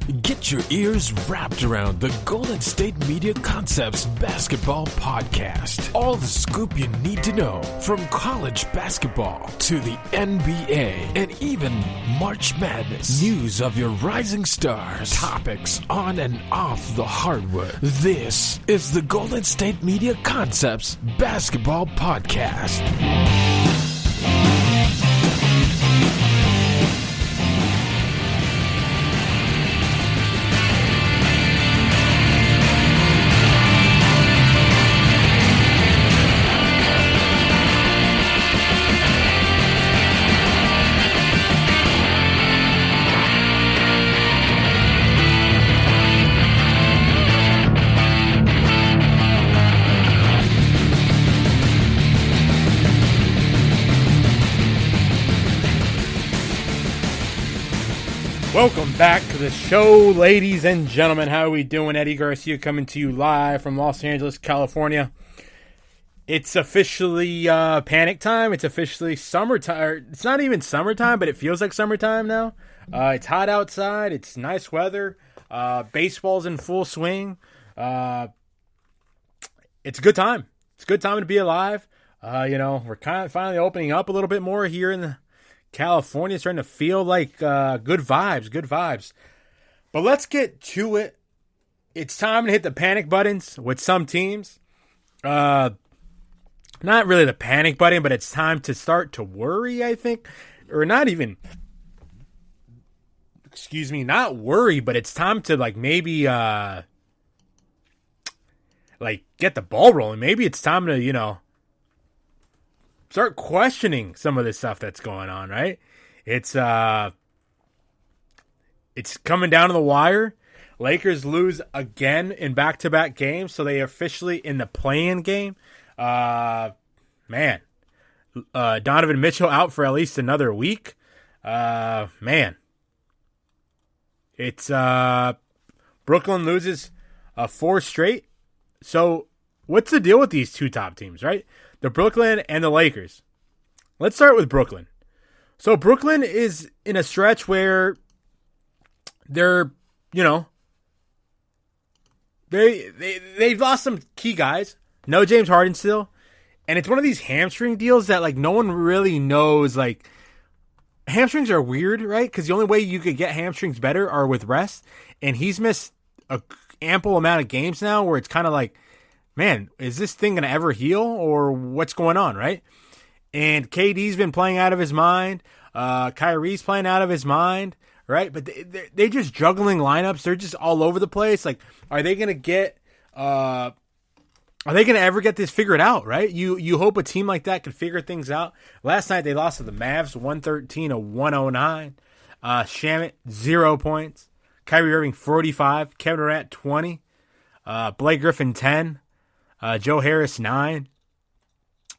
Get your ears wrapped around the Golden State Media Concepts Basketball Podcast. All the scoop you need to know from college basketball to the NBA and even March Madness. News of your rising stars. Topics on and off the hardwood. This is the Golden State Media Concepts Basketball Podcast. Welcome back to the show, ladies and gentlemen. How are we doing? Eddie Garcia coming to you live from Los Angeles, California. It's officially panic time. It's officially summertime. It's not even summertime, but it feels like summertime now. It's hot outside. It's nice weather. Baseball's in full swing. It's a good time. It's a good time to be alive. We're kind of finally opening up a little bit more here in California. It's starting to feel like good vibes. But let's get to it. It's time to hit the panic buttons with some teams. Not really the panic button, but it's time to start to worry, I think. Or not even, not worry, but it's time to maybe get the ball rolling. Maybe it's time to, start questioning some of the stuff that's going on, right? It's coming down to the wire. Lakers lose again in back-to-back games, so they are officially in the play-in game. Donovan Mitchell out for at least another week. It's Brooklyn loses 4 straight. So what's the deal with these two top teams, right? The Brooklyn and the Lakers. Let's start with Brooklyn. So Brooklyn is in a stretch where they're, they've lost some key guys. No James Harden still. And it's one of these hamstring deals that no one really knows. Hamstrings are weird, right? Because the only way you could get hamstrings better are with rest. And he's missed an ample amount of games now where it's kind of man, is this thing going to ever heal or what's going on, right? And KD's been playing out of his mind. Kyrie's playing out of his mind, right? But they're just juggling lineups. They're just all over the place. Are they going to get are they going to ever get this figured out, right? You hope a team like that could figure things out. Last night they lost to the Mavs 113-109. Shamet, 0 points. Kyrie Irving, 45. Kevin Durant, 20. Blake Griffin, 10. Joe Harris, 9,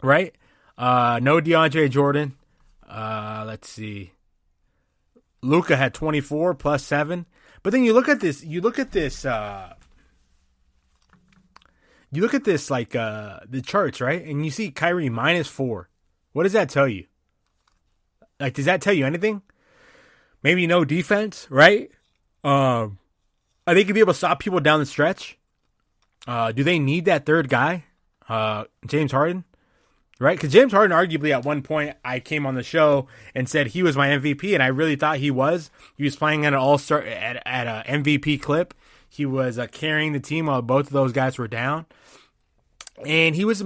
right? No DeAndre Jordan. Let's see. Luka had 24 plus 7. But then you look at this, the charts, right? And you see Kyrie -4. What does that tell you? Does that tell you anything? Maybe no defense, right? Are they going to be able to stop people down the stretch? Do they need that third guy, James Harden? Right? Because James Harden, arguably, at one point, I came on the show and said he was my MVP, and I really thought he was. He was playing at an all-star at an MVP clip. He was carrying the team while both of those guys were down, and he was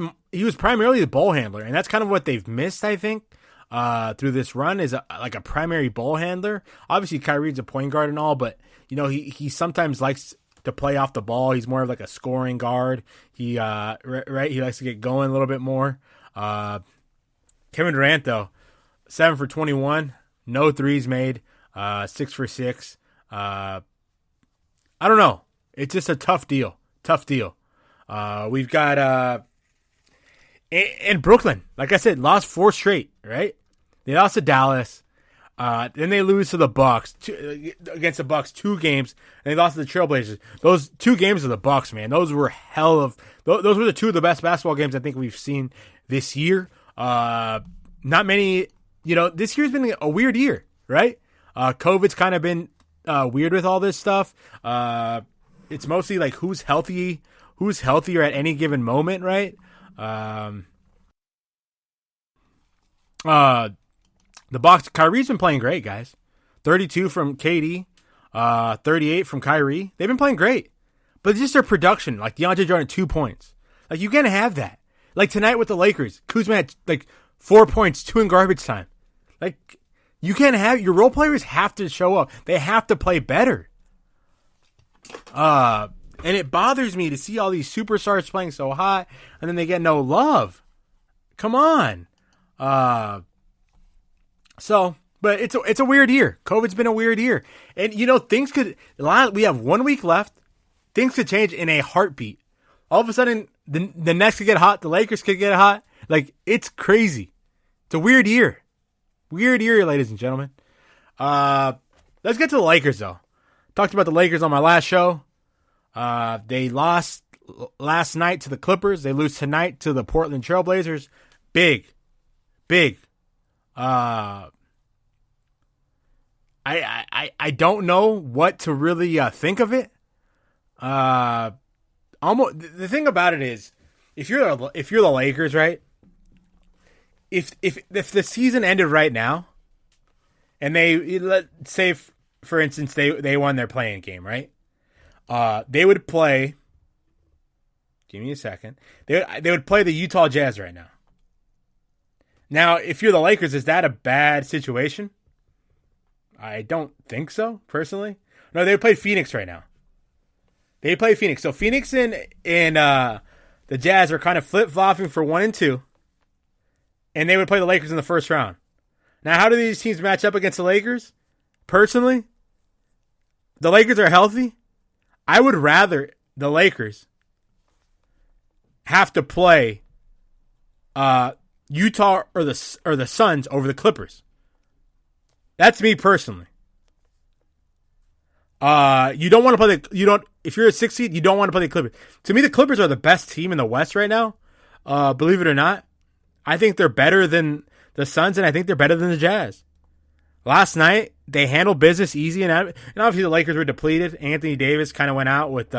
primarily the ball handler, and that's kind of what they've missed, I think, through this run is a primary ball handler. Obviously, Kyrie's a point guard and all, but he sometimes likes to play off the ball. He's more of a scoring guard. He he likes to get going a little bit more. Kevin Durant, though, 7 for 21, no threes made, 6 for 6. I don't know. It's just a tough deal. We've got and Brooklyn, like I said, lost 4 straight, right? They lost to Dallas. Then they lose to the Bucks against the Bucks 2 games, and they lost to the Trailblazers. Those 2 games of the Bucks, man, those were those were the 2 of the best basketball games I think we've seen this year. Not many, this year's been a weird year, right? COVID's kind of been weird with all this stuff. It's mostly like who's healthier at any given moment, right? The Bucks, Kyrie's been playing great, guys. 32 from KD, 38 from Kyrie. They've been playing great. But it's just their production, like DeAndre Jordan, 2 points. Like, you can't have that. Like tonight with the Lakers, Kuzma had like 4 points, 2 in garbage time. Like, you can't have, your role players have to show up. They have to play better. And it bothers me to see all these superstars playing so hot, and then they get no love. Come on. But it's a weird year. COVID's been a weird year. And, we have 1 week left. Things could change in a heartbeat. All of a sudden, the Nets could get hot. The Lakers could get hot. Like, it's crazy. It's a weird year. Weird year, ladies and gentlemen. Let's get to the Lakers, though. Talked about the Lakers on my last show. They lost last night to the Clippers. They lose tonight to the Portland Trailblazers. Big. I don't know what to really think of it. Almost the thing about it is, if you're the Lakers, right? If the season ended right now, and let's say for instance they won their play-in game, right? They would play. Give me a second. They would play the Utah Jazz right now. Now, if you're the Lakers, is that a bad situation? I don't think so, personally. No, they would play Phoenix right now. They play Phoenix. So Phoenix and the Jazz are kind of flip-flopping for 1 and 2. And they would play the Lakers in the first round. Now, how do these teams match up against the Lakers? Personally, the Lakers are healthy. I would rather the Lakers have to play Utah or the Suns over the Clippers. That's me personally. You don't want to play if you're a 6 seed, you don't want to play the Clippers. To me, the Clippers are the best team in the West right now. Believe it or not. I think they're better than the Suns, and I think they're better than the Jazz. Last night, they handled business easy, and obviously the Lakers were depleted. Anthony Davis kind of went out with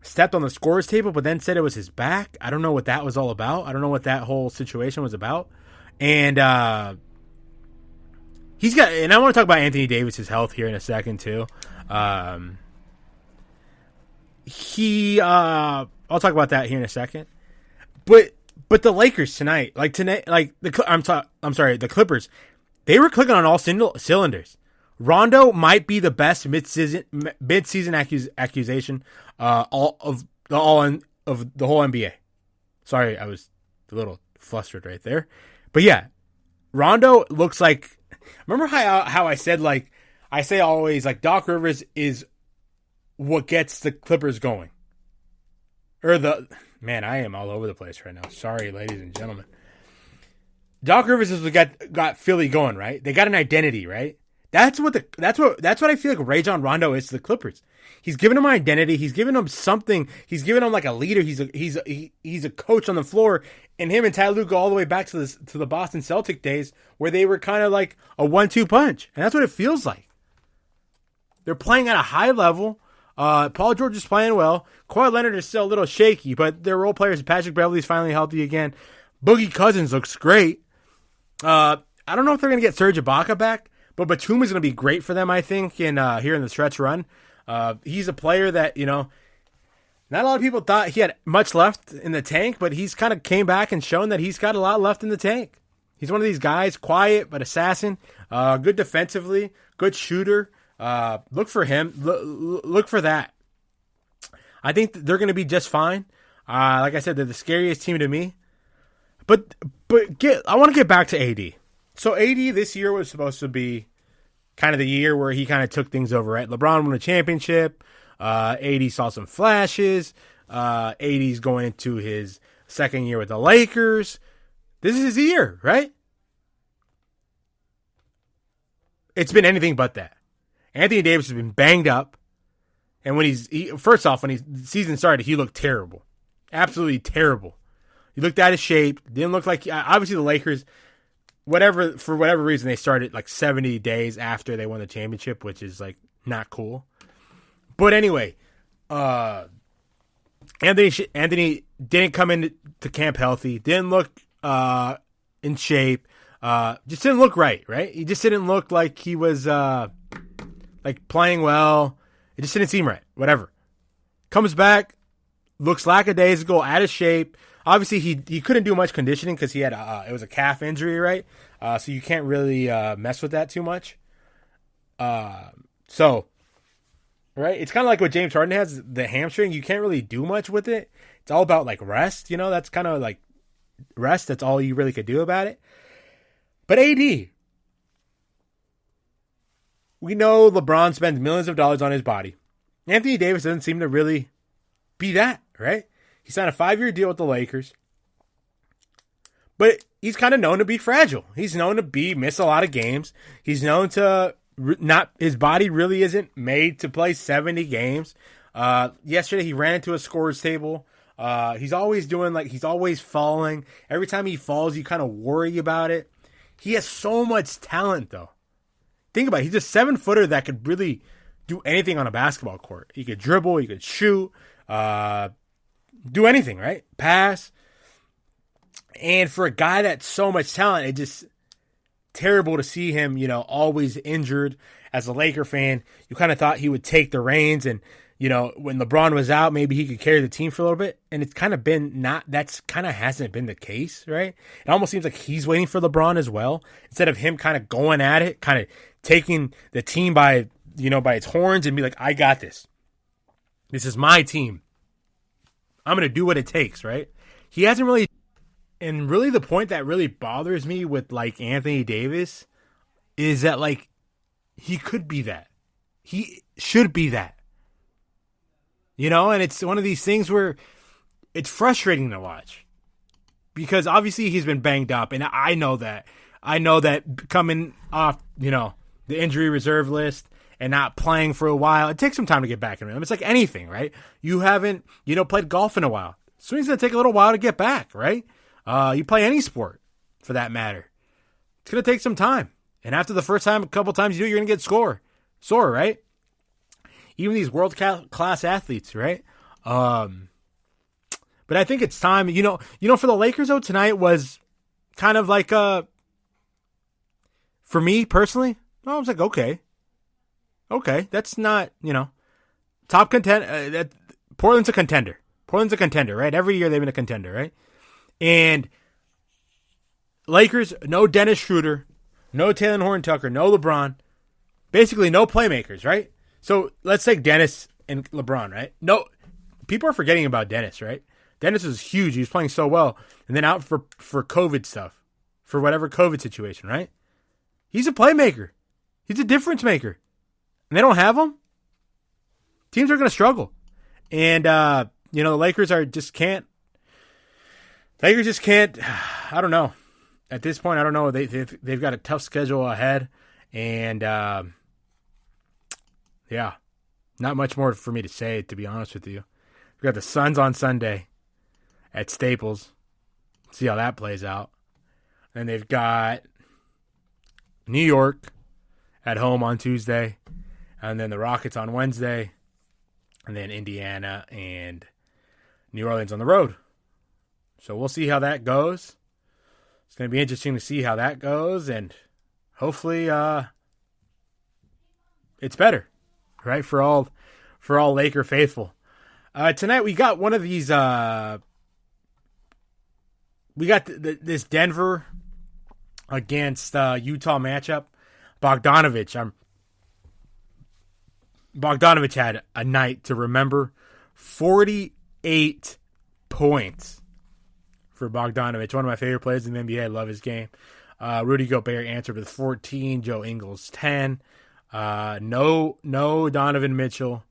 stepped on the scorer's table, but then said it was his back. I don't know what that was all about. I don't know what that whole situation was about. And and I want to talk about Anthony Davis's health here in a second too. I'll talk about that here in a second. But the Lakers tonight, the Clippers, they were clicking on all cylinders. Rondo might be the best mid-season accusation of the whole NBA. Sorry, I was a little flustered right there. But yeah, Rondo looks like. Remember how I said, like, I say always, like, Doc Rivers is what gets the Clippers going. Man, I am all over the place right now. Sorry, ladies and gentlemen. Doc Rivers is what got Philly going, right? They got an identity, right? That's what I feel like Rajon Rondo is to the Clippers. He's given them an identity. He's given them something. He's given them like a leader. He's a coach on the floor. And him and Ty Lue go all the way back to the Boston Celtic days where they were kind of like a 1-2 punch. And that's what it feels like. They're playing at a high level. Paul George is playing well. Kawhi Leonard is still a little shaky, but their role players, Patrick Beverley's finally healthy again. Boogie Cousins looks great. I don't know if they're going to get Serge Ibaka back, but Batum is going to be great for them, I think, here in the stretch run. He's a player that, not a lot of people thought he had much left in the tank, but he's kind of came back and shown that he's got a lot left in the tank. He's one of these guys, quiet but assassin, good defensively, good shooter. Look for him. Look for that. I think they're going to be just fine. Like I said, they're the scariest team to me. But I want to get back to AD. So AD this year was supposed to be kind of the year where he kind of took things over, right? LeBron won a championship. AD saw some flashes. AD's going into his second year with the Lakers. This is his year, right? It's been anything but that. Anthony Davis has been banged up. And when the season started, he looked terrible. Absolutely terrible. He looked out of shape. Didn't look like, obviously the Lakers, for whatever reason, they started like 70 days after they won the championship, which is like Not cool. But anyway, Anthony didn't come into camp healthy. Didn't look in shape. Just didn't look right. He just didn't look like he was like playing well. It just didn't seem right. Whatever. Comes back, looks lackadaisical, out of shape. Obviously, he couldn't do much conditioning because he had it was a calf injury, right? So you can't really mess with that too much. So, right, it's kind of like what James Harden has, the hamstring. You can't really do much with it. It's all about like rest, That's kind of like rest. That's all you really could do about it. But AD, we know LeBron spends millions of dollars on his body. Anthony Davis doesn't seem to really be that, right? He signed a 5-year deal with the Lakers. But he's kind of known to be fragile. He's known to miss a lot of games. He's known to his body really isn't made to play 70 games. Yesterday he ran into a scorer's table. He's always falling. Every time he falls, you kind of worry about it. He has so much talent, though. Think about it. He's a 7-footer that could really do anything on a basketball court. He could dribble. He could shoot. Do anything, right? Pass. And for a guy that's so much talent, it's just terrible to see him, always injured. As a Laker fan, you kind of thought he would take the reins and, when LeBron was out, maybe he could carry the team for a little bit. And it's kind of hasn't been the case, right? It almost seems like he's waiting for LeBron as well. Instead of him kind of going at it, kind of taking the team by its horns and be like, I got this. This is my team. I'm going to do what it takes, right? He hasn't really, and really the point that really bothers me with like Anthony Davis is that like he could be that. He should be that. And it's one of these things where it's frustrating to watch because obviously he's been banged up and I know that. I know that coming off, the injury reserve list and not playing for a while, it takes some time to get back in rhythm. It's like anything, right? You haven't, played golf in a while. Swing's going to take a little while to get back, right? You play any sport for that matter. It's going to take some time. And after the first time, a couple times you do, you're going to get sore, right? Even these world-class athletes, right? But I think it's time, for the Lakers, though, tonight was kind of like, for me personally, I was like, okay, that's not, top contender. Portland's a contender. Right? Every year they've been a contender, right? And Lakers, no Dennis Schroeder, no Taylor Horton-Tucker, no LeBron, basically no playmakers, right? So let's take Dennis and LeBron, right? No, people are forgetting about Dennis, right? Dennis is huge. He was playing so well, and then out for COVID stuff, for whatever COVID situation, right? He's a playmaker. He's a difference maker. And they don't have him. Teams are going to struggle. And, the Lakers just can't. I don't know. At this point, I don't know. They've got a tough schedule ahead. And, yeah, not much more for me to say, to be honest with you. We've got the Suns on Sunday at Staples. See how that plays out. And they've got New York at home on Tuesday. And then the Rockets on Wednesday. And then Indiana and New Orleans on the road. So we'll see how that goes. It's going to be interesting to see how that goes. And hopefully it's better, right, for all Laker faithful. Tonight we got one of these. We got this Denver against Utah matchup. Bogdanovich had a night to remember. 48 points for Bogdanovich. One of my favorite players in the NBA. I love his game. Rudy Gobert answered with 14. Joe Ingles 10. No Donovan Mitchell.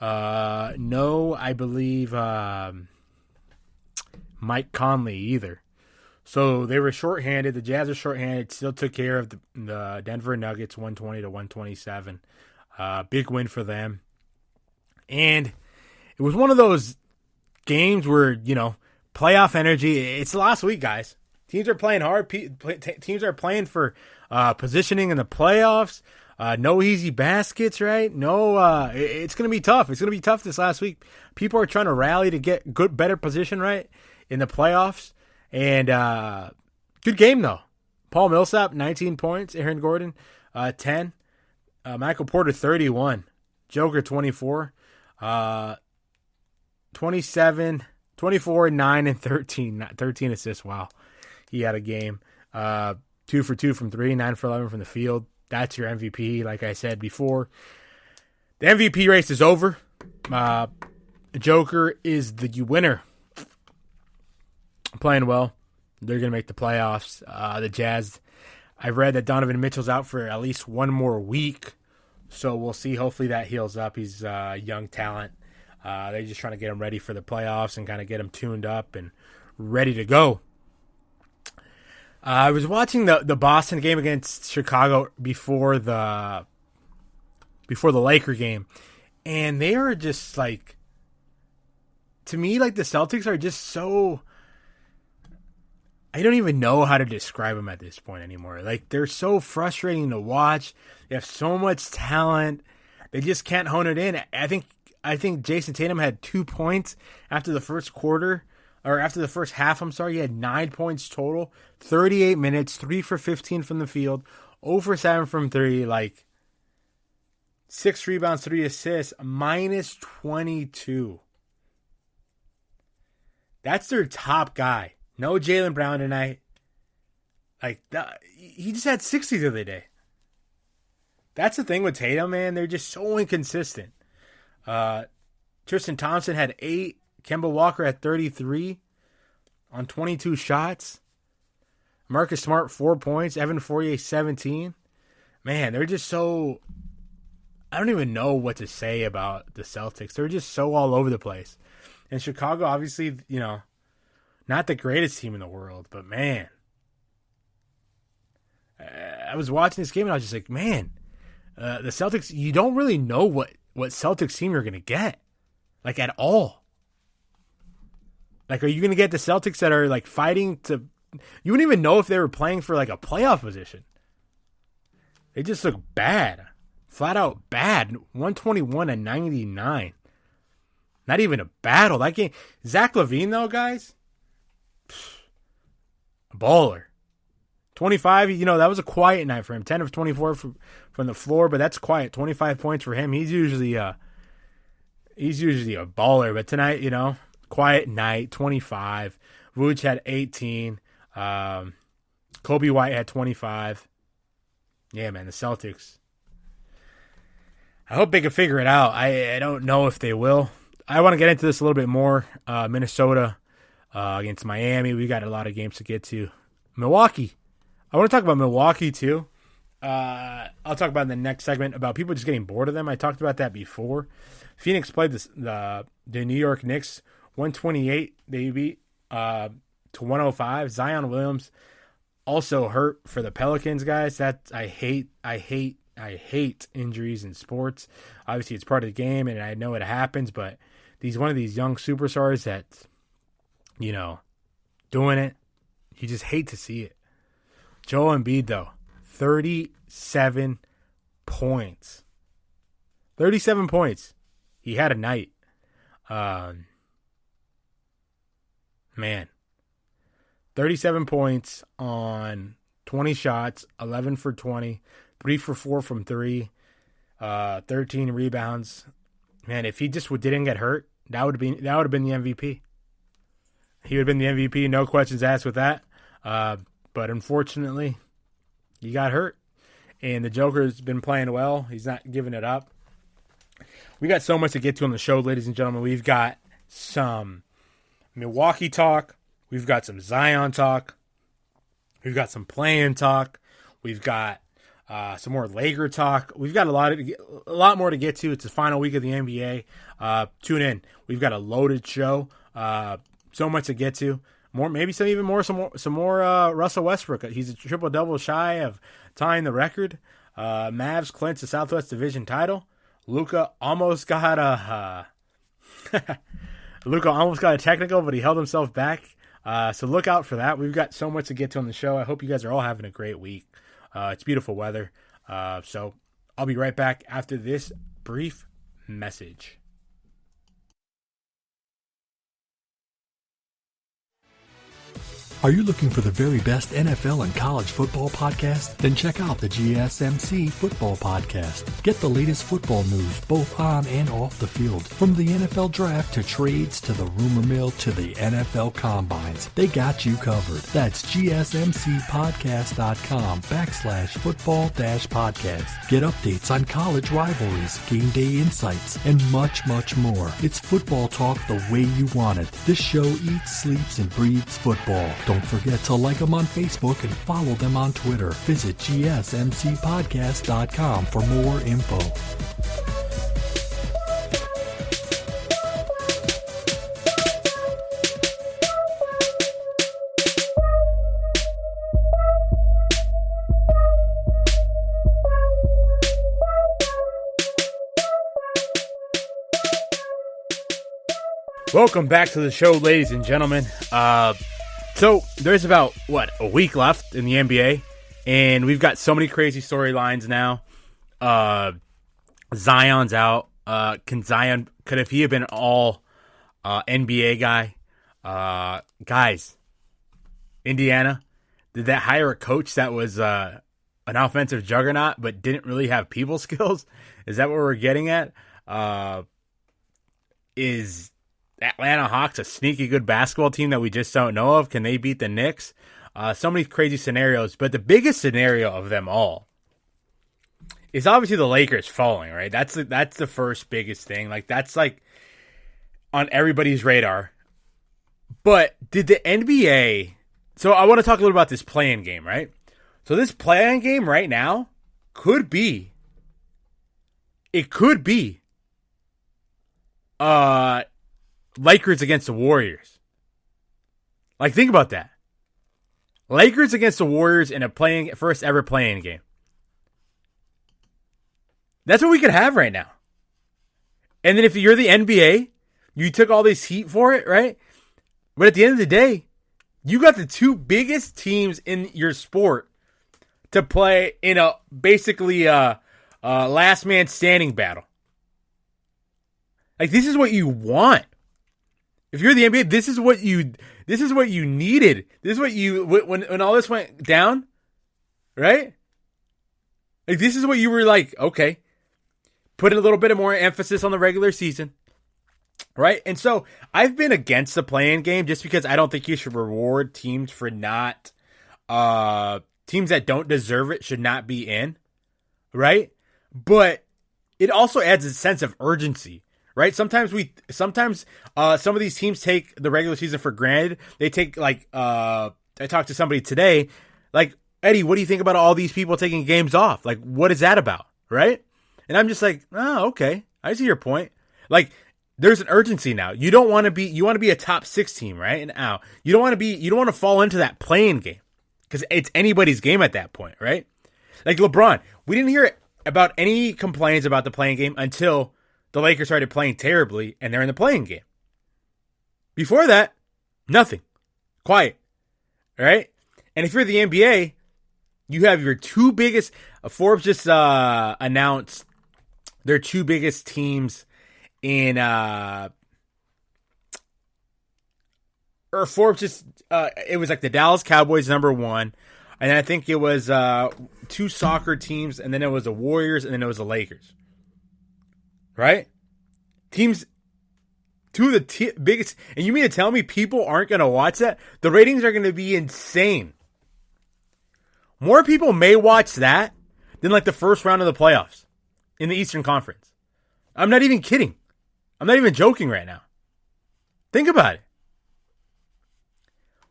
No, I believe Mike Conley either. So they were shorthanded. The Jazz are shorthanded. Still took care of the Denver Nuggets 120-127. Big win for them. And it was one of those games where, playoff energy. It's the last week, guys. Teams are playing hard. Teams are playing for positioning in the playoffs. No easy baskets, right? No, it's going to be tough. It's going to be tough this last week. People are trying to rally to get better position, right, in the playoffs. And good game, though. Paul Millsap, 19 points. Aaron Gordon, 10. Michael Porter, 31. Joker, 24. 27, 24, 9, and 13. 13 assists. Wow. He had a game. 2 for 2 from 3, 9 for 11 from the field. That's your MVP, like I said before. The MVP race is over. Joker is the winner. Playing well. They're going to make the playoffs. The Jazz, I've read that Donovan Mitchell's out for at least one more week. So we'll see. Hopefully that heals up. He's a young talent. They're just trying to get him ready for the playoffs and kind of get him tuned up and ready to go. I was watching the Boston game against Chicago before the Laker game, and they are just like, to me, like the Celtics are just so, I don't even know how to describe them at this point anymore. Like, they're so frustrating to watch. They have so much talent. They just can't hone it in. I think Jason Tatum had 2 points after the first quarter. Or after the first half, I'm sorry, he had 9 points total, 38 minutes, 3 for 15 from the field, 0 for 7 from 3, like 6 rebounds, 3 assists, minus 22. That's their top guy. No Jaylen Brown tonight. Like, he just had 60 the other day. That's the thing with Tatum, man. They're just so inconsistent. Tristan Thompson had 8. Kemba Walker at 33 on 22 shots. Marcus Smart, 4 points. Evan Fournier, 17. Man, they're just so, I don't even know what to say about the Celtics. They're just so all over the place. And Chicago, obviously, not the greatest team in the world, but man, I was watching this game and I was just like, man, the Celtics, you don't really know what Celtics team you're going to get, like, at all. Like, are you going to get the Celtics that are, like, fighting to... You wouldn't even know if they were playing for, like, a playoff position. They just look bad. Flat out bad. 121-99. Not even a battle. That game... Zach LaVine, though, guys? A baller. 25, that was a quiet night for him. 10 of 24 from the floor, but that's quiet. 25 points for him. He's usually a baller, but tonight, quiet night, 25. Vooch had 18. Kobe White had 25. Yeah, man, the Celtics. I hope they can figure it out. I don't know if they will. I want to get into this a little bit more. Minnesota against Miami. We got a lot of games to get to. Milwaukee. I want to talk about Milwaukee, too. I'll talk about in the next segment about people just getting bored of them. I talked about that before. Phoenix played the New York Knicks 128. They beat to 105. Zion Williams also hurt for the Pelicans, guys. That I hate injuries in sports. Obviously, it's part of the game, and I know it happens. But one of these young superstars that's doing it, you just hate to see it. Joel Embiid, though, 37 points. 37 points. He had a night. Man. 37 points on 20 shots, 11 for 20, 3 for 4 from 3, 13 rebounds. Man, if he just didn't get hurt, that would have been the MVP. He would have been the MVP, no questions asked with that. But unfortunately, he got hurt. And the Joker's been playing well. He's not giving it up. We got so much to get to on the show, ladies and gentlemen. We've got some Milwaukee talk. We've got some Zion talk. We've got some play-in talk. We've got some more Laker talk. We've got a lot more to get to. It's the final week of the NBA. Tune in. We've got a loaded show. So much to get to. Some more Russell Westbrook. He's a triple-double shy of tying the record. Mavs clinch the Southwest Division title. Luka almost got a technical, but he held himself back. So look out for that. We've got so much to get to on the show. I hope you guys are all having a great week. It's beautiful weather. So I'll be right back after this brief message. Are you looking for the very best NFL and college football podcast? Then check out the GSMC Football Podcast. Get the latest football news both on and off the field. From the NFL Draft to trades to the rumor mill to the NFL Combines, they got you covered. That's GSMCpodcast.com/football-podcast. Get updates on college rivalries, game day insights, and much, much more. It's football talk the way you want it. This show eats, sleeps, and breathes football. Don't forget to like them on Facebook and follow them on Twitter. Visit GSMCpodcast.com for more info. Welcome back to the show, ladies and gentlemen. So there's about, a week left in the NBA, and we've got so many crazy storylines now. Zion's out. Could he have been an all NBA guy? Guys, Indiana, did that hire a coach that was an offensive juggernaut but didn't really have people skills? Is that what we're getting at? Is Atlanta Hawks a sneaky good basketball team that we just don't know of? Can they beat the Knicks? So many crazy scenarios, but the biggest scenario of them all is obviously the Lakers falling, right? That's the first biggest thing. That's on everybody's radar. But did the NBA... So I want to talk a little about this play-in game, right? So this play-in game right now could be... It could be... Lakers against the Warriors. Think about that. Lakers against the Warriors in a first ever play-in game. That's what we could have right now. And then if you're the NBA, you took all this heat for it, right? But at the end of the day, you got the two biggest teams in your sport to play in a basically last man standing battle. This is what you want. If you're the NBA, this is what you needed. This is what you, when all this went down, right? This is what you were okay, put a little bit of more emphasis on the regular season, right? And so I've been against the play-in game just because I don't think you should reward teams for not, teams that don't deserve it should not be in, right? But it also adds a sense of urgency. Right? Sometimes some of these teams take the regular season for granted. They take I talked to somebody today, Eddie, what do you think about all these people taking games off? What is that about? Right? And I'm just oh, okay. I see your point. There's an urgency now. You want to be a top 6 team, right? And now you don't want to fall into that play-in game because it's anybody's game at that point, right? LeBron, we didn't hear about any complaints about the play-in game until the Lakers started playing terribly, and they're in the play-in game. Before that, nothing. Quiet. All right? And if you're the NBA, you have your two biggest... Forbes just announced their two biggest teams in... or Forbes just... it was the Dallas Cowboys, number 1. And I think it was 2 soccer teams, and then it was the Warriors, and then it was the Lakers. Right? Teams, two of the biggest, and you mean to tell me people aren't going to watch that? The ratings are going to be insane. More people may watch that than the first round of the playoffs in the Eastern Conference. I'm not even kidding. I'm not even joking right now. Think about it.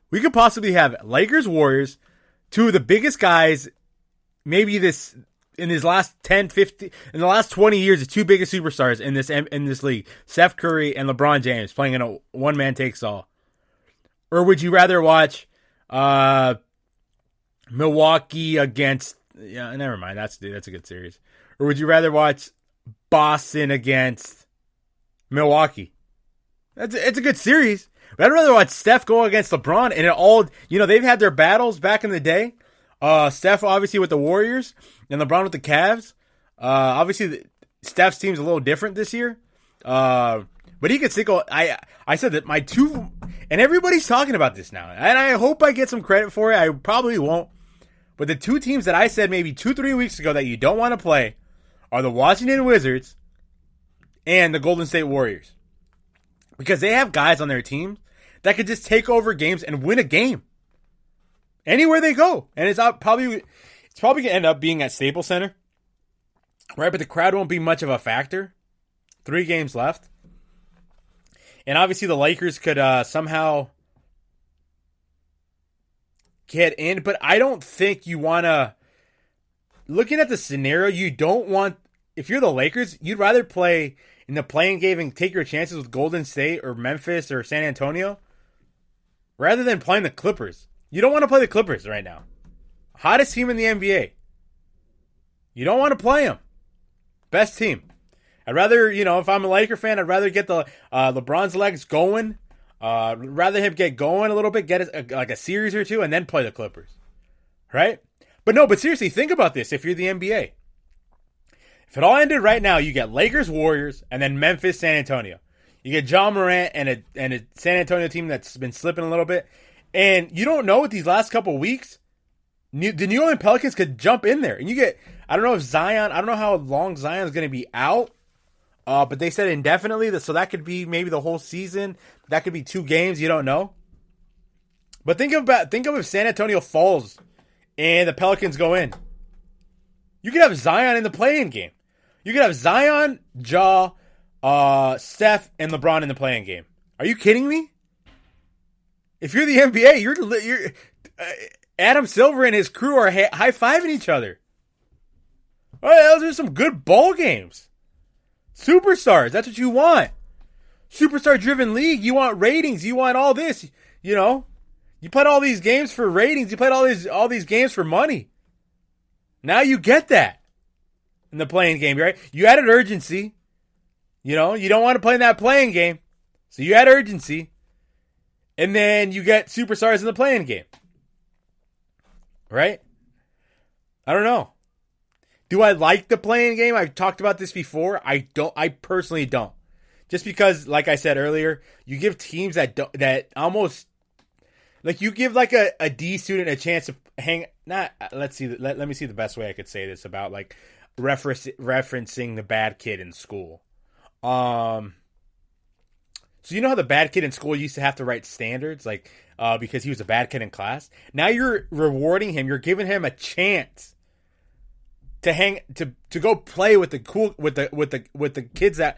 We could possibly have Lakers, Warriors, two of the biggest guys, maybe in his last 10, 15, in the last 20 years, the two biggest superstars in this league, Steph Curry and LeBron James, playing in a one-man takes all. Or would you rather watch Milwaukee against... Yeah, never mind. That's a good series. Or would you rather watch Boston against Milwaukee? It's a good series. But I'd rather watch Steph go against LeBron, and it all... they've had their battles back in the day. Steph, obviously, with the Warriors, and LeBron with the Cavs. Obviously, Steph's team's a little different this year. But he could still. I said that my two, and everybody's talking about this now, and I hope I get some credit for it. I probably won't. But the two teams that I said maybe 2-3 weeks ago that you don't want to play are the Washington Wizards and the Golden State Warriors. Because they have guys on their team that could just take over games and win a game. Anywhere they go. And it's probably going to end up being at Staples Center. Right, but the crowd won't be much of a factor. 3 games left. And obviously the Lakers could somehow get in, but I don't think you want to. Looking at the scenario, you don't want. If you're the Lakers, you'd rather play in the playing game and take your chances with Golden State or Memphis or San Antonio rather than playing the Clippers. You don't want to play the Clippers right now. Hottest team in the NBA. You don't want to play them. Best team. I'd rather, if I'm a Laker fan, I'd rather get the LeBron's legs going. Rather him get going a little bit, get a series or two, and then play the Clippers. Right? But seriously, think about this if you're the NBA. If it all ended right now, you get Lakers, Warriors, and then Memphis, San Antonio. You get John Morant and a San Antonio team that's been slipping a little bit. And you don't know what these last couple weeks, the New Orleans Pelicans could jump in there. And you get, I don't know how long Zion's going to be out. But they said indefinitely, so that could be maybe the whole season. That could be 2 games. You don't know. But think of if San Antonio falls and the Pelicans go in. You could have Zion in the play-in game. You could have Zion, Ja, Steph, and LeBron in the play-in game. Are you kidding me? If you're the NBA, you're Adam Silver and his crew are high-fiving each other. All right, those are some good ball games. Superstars, that's what you want. Superstar-driven league, you want ratings, you want all this, You played all these games for ratings, you played all these games for money. Now you get that in the playing game, right? You added urgency. You don't want to play in that playing game, so you add urgency. And then you get superstars in the playing game. Right? I don't know. Do I like the playing game? I've talked about this before. I personally don't. Just because, like I said earlier, you give teams that almost like you give like a D student a chance to hang. Not let's see. Let me see the best way I could say this about like referencing the bad kid in school. So you know how the bad kid in school used to have to write standards, like because he was a bad kid in class. Now you're rewarding him. You're giving him a chance to go play with the kids that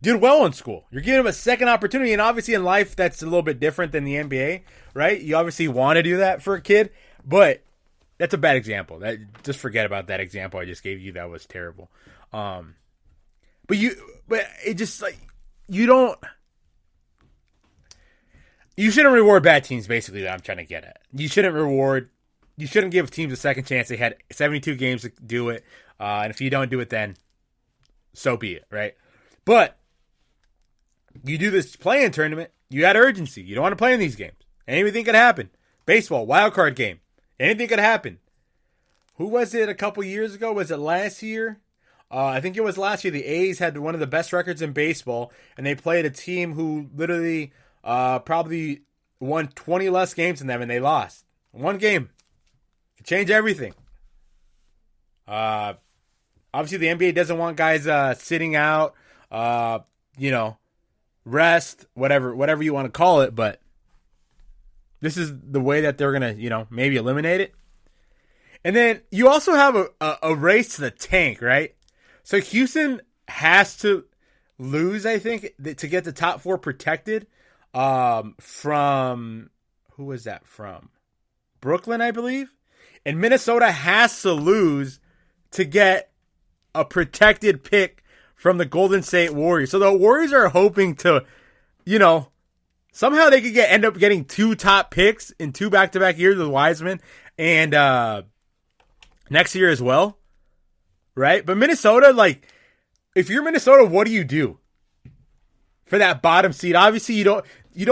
did well in school. You're giving them a second opportunity, and obviously in life that's a little bit different than the NBA, right? You obviously want to do that for a kid, but that's a bad example. Just forget about that example I just gave you. That was terrible. But it just like you shouldn't reward bad teams. Basically, that I'm trying to get at. You shouldn't give teams a second chance. They had 72 games to do it. And if you don't do it, then so be it, right? But you do this play-in tournament, you add urgency. You don't want to play in these games. Anything could happen. Baseball, wild card game. Anything could happen. Who was it a couple years ago? Was it last year? I think it was last year. The A's had one of the best records in baseball, and they played a team who literally probably won 20 less games than them, and they lost. One game. Could change everything. Obviously, the NBA doesn't want guys sitting out, rest, whatever you want to call it, but this is the way that they're going to, maybe eliminate it. And then you also have a race to the tank, right? So Houston has to lose, I think, to get the top 4 protected from, who was that from? Brooklyn, I believe. And Minnesota has to lose to get a protected pick from the Golden State Warriors. So the Warriors are hoping to, somehow they could end up getting 2 top picks in 2 back-to-back years with Wiseman and next year as well, right? But Minnesota, like, if you're Minnesota, what do you do for that bottom seed? Obviously, you don't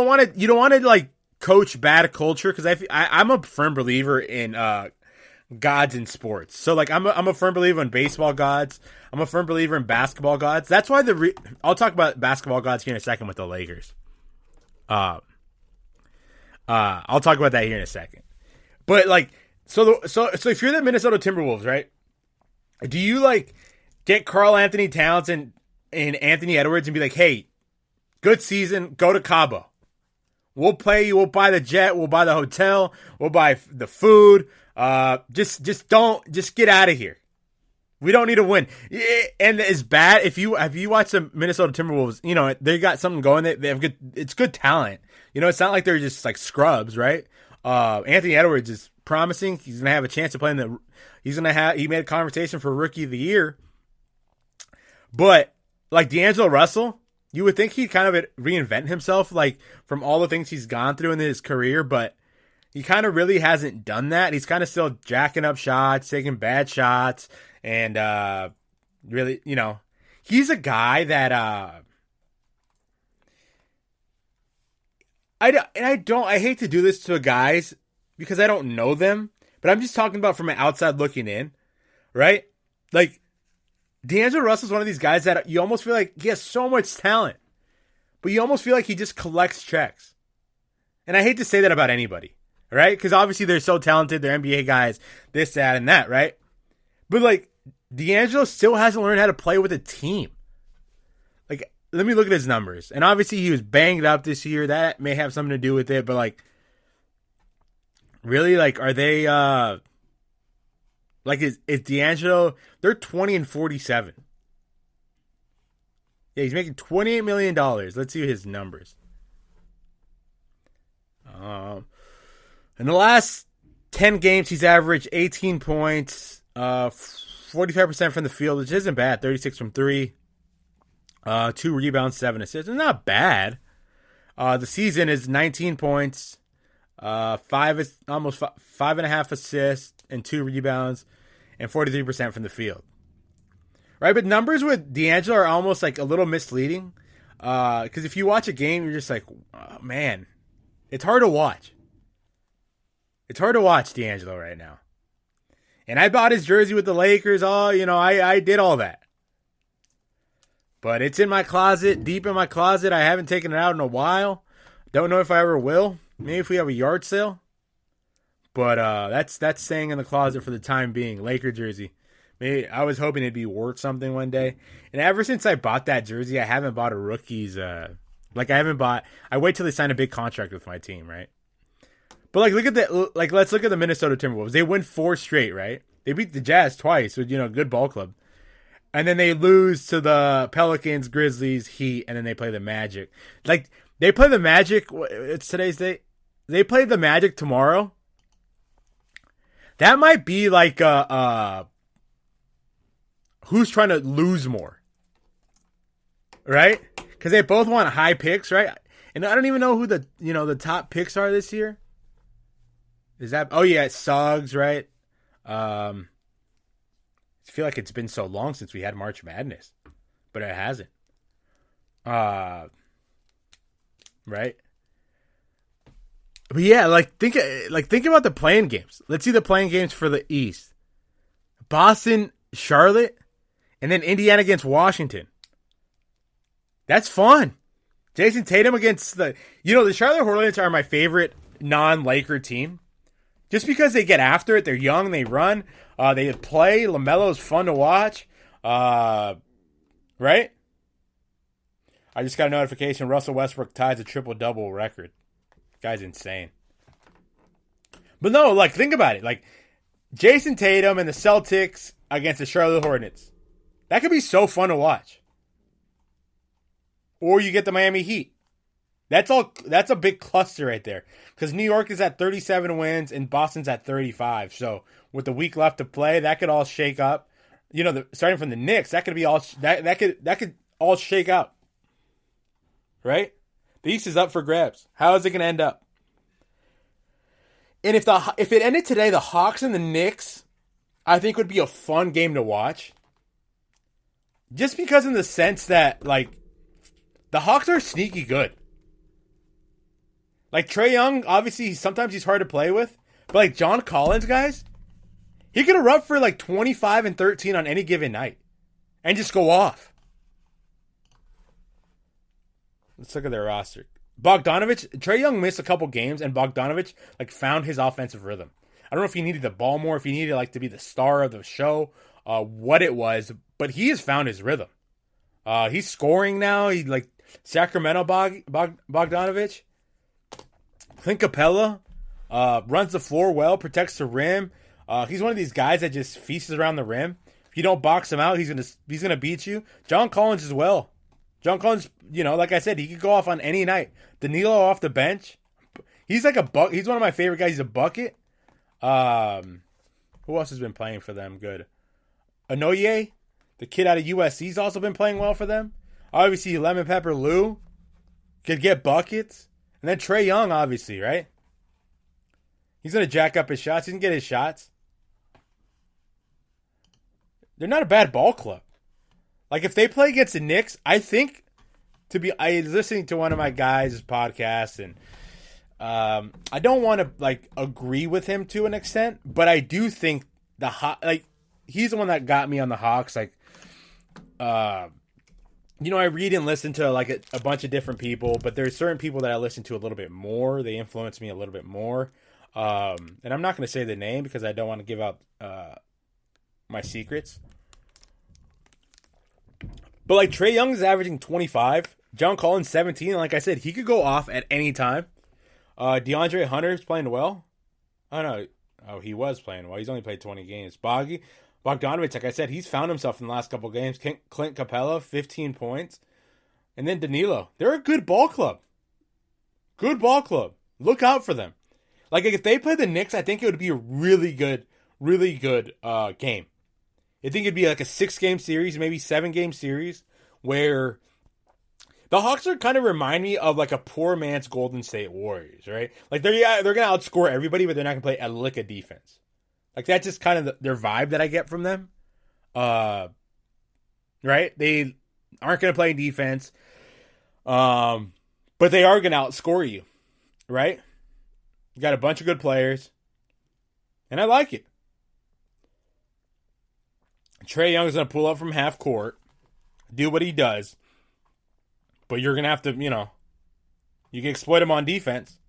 want to like coach bad culture, because I'm a firm believer in gods in sports. So like I'm a firm believer in baseball gods. I'm a firm believer in basketball gods. That's why I'll talk about basketball gods here in a second with the Lakers. I'll talk about that here in a second. But like so if you're the Minnesota Timberwolves, right? Do you like get Karl Anthony Towns and Anthony Edwards and be like, "Hey, good season, go to Cabo. We'll pay you. We'll buy the jet. We'll buy the hotel. We'll buy the food. Just get out of here. We don't need to win." And it's bad if you watch the Minnesota Timberwolves. You know they got something going. They have good. It's good talent. You know it's not like they're just like scrubs, right? Anthony Edwards is promising. He's gonna have a chance to play in the. He made a conversation for Rookie of the Year. But like D'Angelo Russell, you would think he'd kind of reinvent himself, like from all the things he's gone through in his career, but he kind of really hasn't done that. He's kind of still jacking up shots, taking bad shots, and really, you know, he's a guy that I hate to do this to guys because I don't know them, but I'm just talking about from an outside looking in, right? Like D'Angelo Russell's one of these guys that you almost feel like he has so much talent, but you almost feel like he just collects checks. And I hate to say that about anybody, right? Because obviously they're so talented, they're NBA guys, this, that, and that, right? But like D'Angelo still hasn't learned how to play with a team. Like, let me look at his numbers. And obviously he was banged up this year. That may have something to do with it, but like, really, like, are they like is D'Angelo? They're 20-47. Yeah, he's making $28 million. Let's see his numbers. In the last 10 games, he's averaged 18 points, 45% from the field, which isn't bad. 36 from 3, 2 rebounds, 7 assists. It's not bad. The season is 19 points, almost 5.5 assists, and 2 rebounds, and 43% from the field. Right, but numbers with D'Angelo are almost like a little misleading. Because if you watch a game, you're just like, oh, man, it's hard to watch. It's hard to watch D'Angelo right now. And I bought his jersey with the Lakers. Oh, you know, I did all that. But it's in my closet, deep in my closet. I haven't taken it out in a while. Don't know if I ever will. Maybe if we have a yard sale. But that's staying in the closet for the time being. Laker jersey. Maybe I was hoping it'd be worth something one day. And ever since I bought that jersey, I haven't bought a rookie's. I wait till they sign a big contract with my team, right? But like, look at the let's look at the Minnesota Timberwolves. They win 4 straight, right? They beat the Jazz twice with good ball club, and then they lose to the Pelicans, Grizzlies, Heat, and then they play the Magic. Like they play the Magic. It's today's date. They play the Magic tomorrow. That might be like who's trying to lose more, right? Because they both want high picks, right? And I don't even know who the top picks are this year. Is that? Oh yeah, it's Suggs, right? I feel like it's been so long since we had March Madness, but it hasn't. Right? But yeah, think about the playing games. Let's see the playing games for the East: Boston, Charlotte, and then Indiana against Washington. That's fun. Jason Tatum against the Charlotte Hornets are my favorite non-Laker team. Just because they get after it, they're young, they run, they play. LaMelo's fun to watch, right? I just got a notification. Russell Westbrook ties a triple-double record. Guy's insane. But no, think about it. Jason Tatum and the Celtics against the Charlotte Hornets. That could be so fun to watch. Or you get the Miami Heat. That's a big cluster right there. Because New York is at 37 wins and Boston's at 35. So with the week left to play, that could all shake up. Starting from the Knicks, that could be all that could all shake up. Right? The East is up for grabs. How is it going to end up? And if it ended today, the Hawks and the Knicks, I think would be a fun game to watch. Just because in the sense that the Hawks are sneaky good. Trae Young, obviously, sometimes he's hard to play with. But John Collins, guys, He could erupt for like 25 and 13 on any given night and just go off. Let's look at their roster. Bogdanovich, Trae Young missed a couple games, and Bogdanovich like found his offensive rhythm. I don't know if he needed the ball more, if he needed like to be the star of the show, what it was, but he has found his rhythm. He's scoring now. He like Sacramento Bogdanovich. Clint Capella runs the floor well, protects the rim. He's one of these guys that just feasts around the rim. If you don't box him out, he's gonna beat you. John Collins as well. John Collins, like I said, he could go off on any night. Danilo off the bench. He's like he's one of my favorite guys. He's a bucket. Who else has been playing for them good? Anoye, the kid out of USC, has also been playing well for them. Obviously, Lemon Pepper Lou could get buckets. And then Trae Young, obviously, right? He's going to jack up his shots. He can get his shots. They're not a bad ball club. Like, if they play against the Knicks, I think, I was listening to one of my guys' podcasts, and I don't want to, like, agree with him to an extent, but I do think he's the one that got me on the Hawks. Like, I read and listen to, like, a bunch of different people, but there's certain people that I listen to a little bit more. They influence me a little bit more. And I'm not going to say the name because I don't want to give out my secrets. But, like, Trae Young is averaging 25. John Collins, 17. And like I said, he could go off at any time. DeAndre Hunter is playing well. He was playing well. He's only played 20 games. Bogdanovich, like I said, he's found himself in the last couple games. Clint Capella, 15 points. And then Danilo. They're a good ball club. Good ball club. Look out for them. Like, if they play the Knicks, I think it would be a really good game. I think it'd be like a 6-game series, maybe 7-game series, where the Hawks are kind of remind me of like a poor man's Golden State Warriors, right? Like they're going to outscore everybody, but they're not going to play a lick of defense. Like that's just kind of their vibe that I get from them. Right? They aren't going to play defense, but they are going to outscore you, right? You got a bunch of good players, and I like it. Trae Young is going to pull up from half court, do what he does, but you're going to have to, you can exploit him on defense.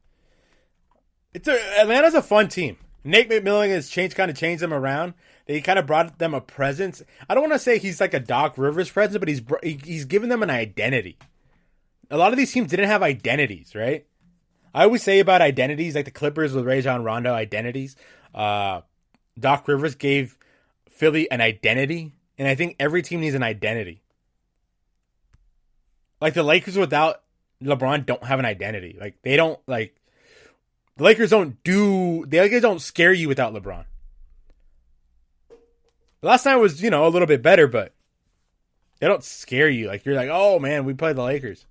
Atlanta's a fun team. Nate McMillan has changed them around. They kind of brought them a presence. I don't want to say he's like a Doc Rivers presence, but he's given them an identity. A lot of these teams didn't have identities, right? I always say about identities, like the Clippers with Rajon Rondo identities. Doc Rivers gave Philly an identity, and I think every team needs an identity. Like the Lakers without LeBron don't have an identity. Like they don't the Lakers don't scare you without LeBron. Last night was, a little bit better, but they don't scare you. Like you're like, oh man, we played the Lakers.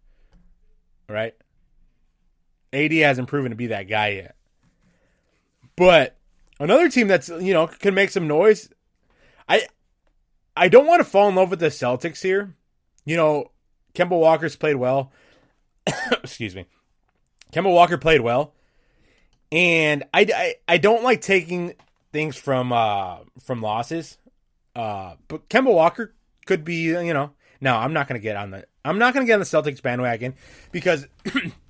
Right? AD hasn't proven to be that guy yet. But another team that's, can make some noise. I don't want to fall in love with the Celtics here. Kemba Walker's played well. Excuse me. Kemba Walker played well. And I don't like taking things from losses. But Kemba Walker could be, no, I'm not going to get on the Celtics bandwagon because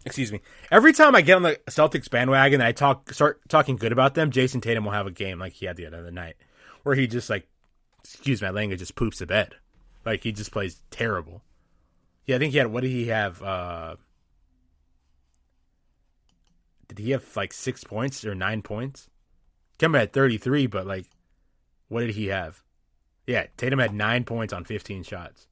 excuse me. Every time I get on the Celtics bandwagon and I start talking good about them, Jason Tatum will have a game like he had the other night where he just excuse my language, just poops the bed. Like he just plays terrible. Yeah, I think he had, what did he have? Did he have 6 points or 9 points? Kemba had 33, but what did he have? Yeah, Tatum had 9 points on 15 shots.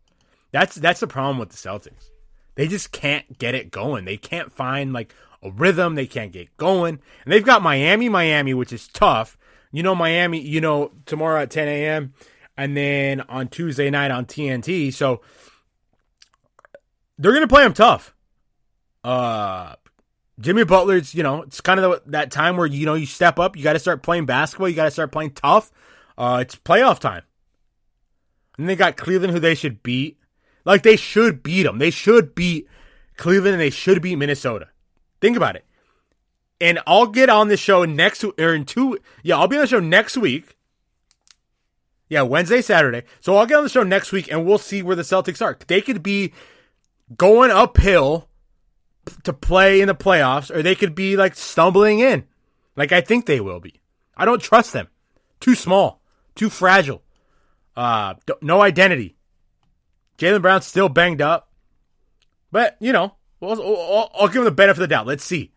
That's the problem with the Celtics. They just can't get it going. They can't find a rhythm. They can't get going. And they've got Miami, which is tough. Miami, tomorrow at 10 a.m. and then on Tuesday night on TNT. So they're going to play them tough. Jimmy Butler's, it's kind of that time where, you step up. You got to start playing basketball. You got to start playing tough. It's playoff time. And they got Cleveland, who they should beat. They should beat them. They should beat Cleveland, and they should beat Minnesota. Think about it. And I'll get on the show I'll be on the show next week Yeah, Wednesday, Saturday. So I'll get on the show next week, and we'll see where the Celtics are. They could be going uphill to play in the playoffs, or they could be like stumbling in, like I think they will be. I don't trust them. Too small, too fragile. No identity. Jaylen Brown's still banged up, but I'll give them the benefit of the doubt. Let's see.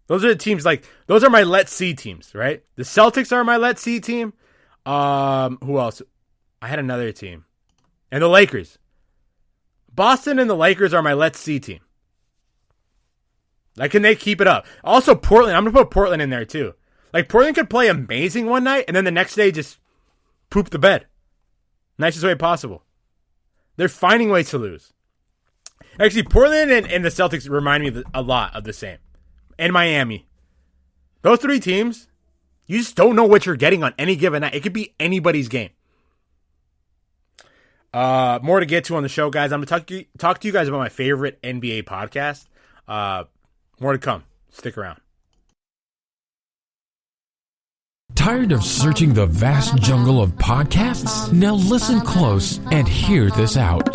Those are the teams those are my let's see teams, right? The Celtics are my let's see team. Who else? I had another team. And the Lakers. Boston and the Lakers are my let's see team. Like, can they keep it up? Also, Portland. I'm going to put Portland in there, too. Like, Portland could play amazing one night, and then the next day just poop the bed. Nicest way possible. They're finding ways to lose. Actually, Portland and the Celtics remind me a lot of the same. And Miami. Those three teams, you just don't know what you're getting on any given night. It could be anybody's game. More to get to on the show, guys. I'm going to talk to you guys about my favorite NBA podcast. More to come. Stick around. Tired of searching the vast jungle of podcasts? Now listen close and hear this out.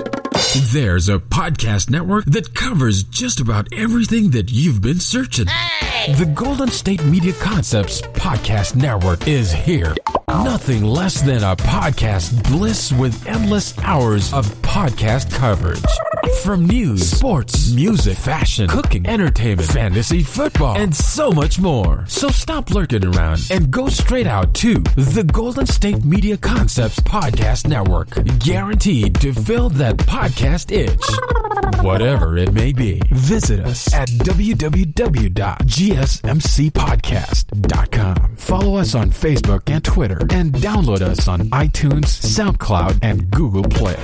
There's a podcast network that covers just about everything that you've been searching. Hey! The Golden State Media Concepts Podcast Network is here. Nothing less than a podcast bliss with endless hours of podcast coverage. From news, sports, music, fashion, cooking, entertainment, fantasy, football, and so much more. So stop lurking around and go straight out to the Golden State Media Concepts Podcast Network. Guaranteed to fill that podcast itch. Whatever it may be. Visit us at www.gsmcpodcast.com. Follow us on Facebook and Twitter, and download us on iTunes, SoundCloud, and Google Play.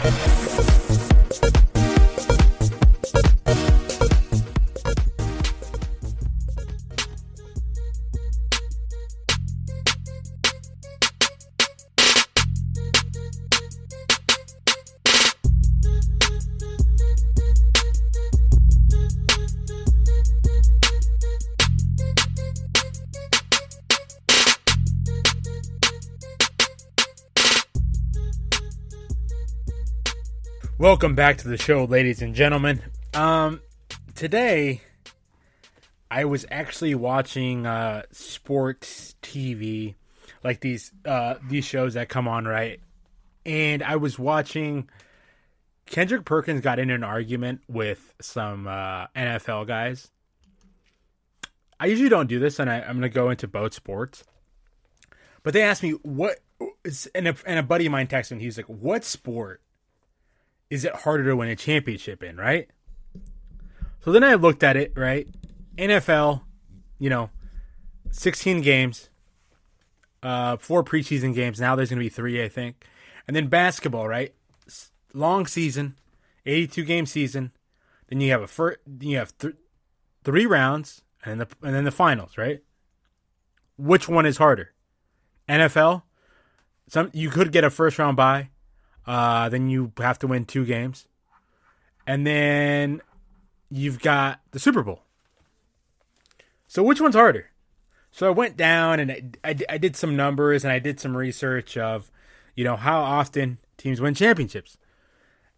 Welcome back to the show, ladies and gentlemen. Today, I was actually watching sports TV, like these shows that come on, right? And I was watching Kendrick Perkins got in an argument with some NFL guys. I usually don't do this, and I'm going to go into both sports. But they asked me, and a buddy of mine texted me, he was like, what sport is it harder to win a championship in, right? So then I looked at it, right? NFL, 16 games, 4 preseason games. Now there's going to be 3, I think. And then basketball, right? Long season, 82-game season. Then you have 3 rounds, and then the finals, right? Which one is harder? NFL, you could get a first-round bye. Then you have to win 2 games. And then you've got the Super Bowl. So which one's harder? So I went down and I did some numbers and I did some research of, how often teams win championships.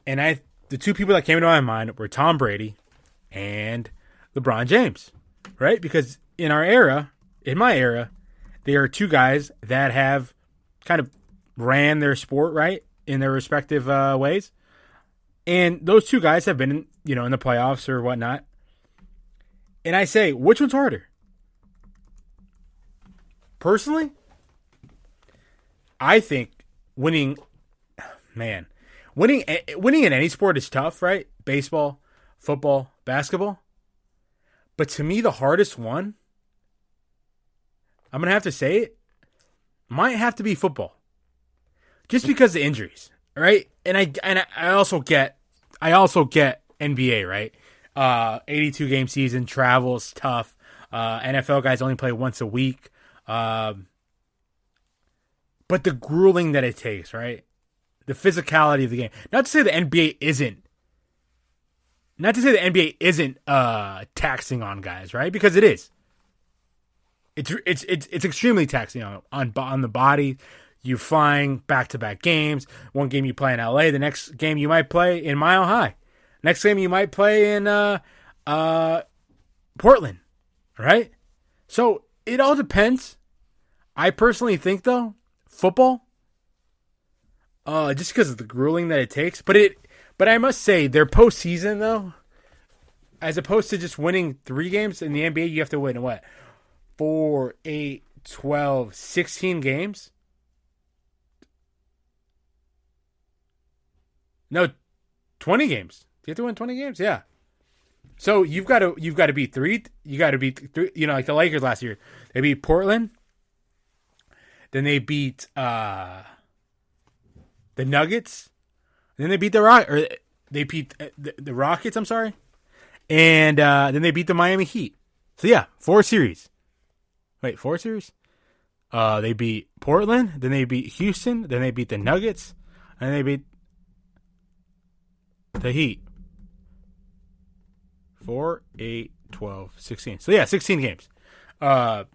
And the 2 people that came into my mind were Tom Brady and LeBron James, right? Because in my era, they are 2 guys that have kind of ran their sport, right? In their respective ways. And those 2 guys have been, in the playoffs or whatnot. And I say, which one's harder? Personally, I think winning in any sport is tough, right? Baseball, football, basketball. But to me, the hardest one, I'm going to have to say it, might have to be football. Just because of injuries, right? And I also get NBA, right? 82-game season, travel's tough. NFL guys only play once a week. But the grueling that it takes, right? The physicality of the game. Not to say the NBA isn't taxing on guys, right? Because it is. It's extremely taxing on the body. you flying back-to-back games. One game you play in LA, the next game you might play in Mile High. Next game you might play in Portland, right? So it all depends. I personally think, though, football, just because of the grueling that it takes, but I must say, their postseason, though, as opposed to just winning 3 games in the NBA, you have to win, what, 4, 8, 12, 16 games? No, 20 games. Do you have to win 20 games? Yeah. So you've got to beat 3. You got to beat 3. You know, like the Lakers last year, they beat Portland. Then they beat the Nuggets. Then they beat the Rockets. I'm sorry, and then they beat the Miami Heat. So yeah, 4 series. Wait, 4 series? They beat Portland. Then they beat Houston. Then they beat the Nuggets, and they beat the Heat. 4, 8, 12, 16. So yeah, 16 games. And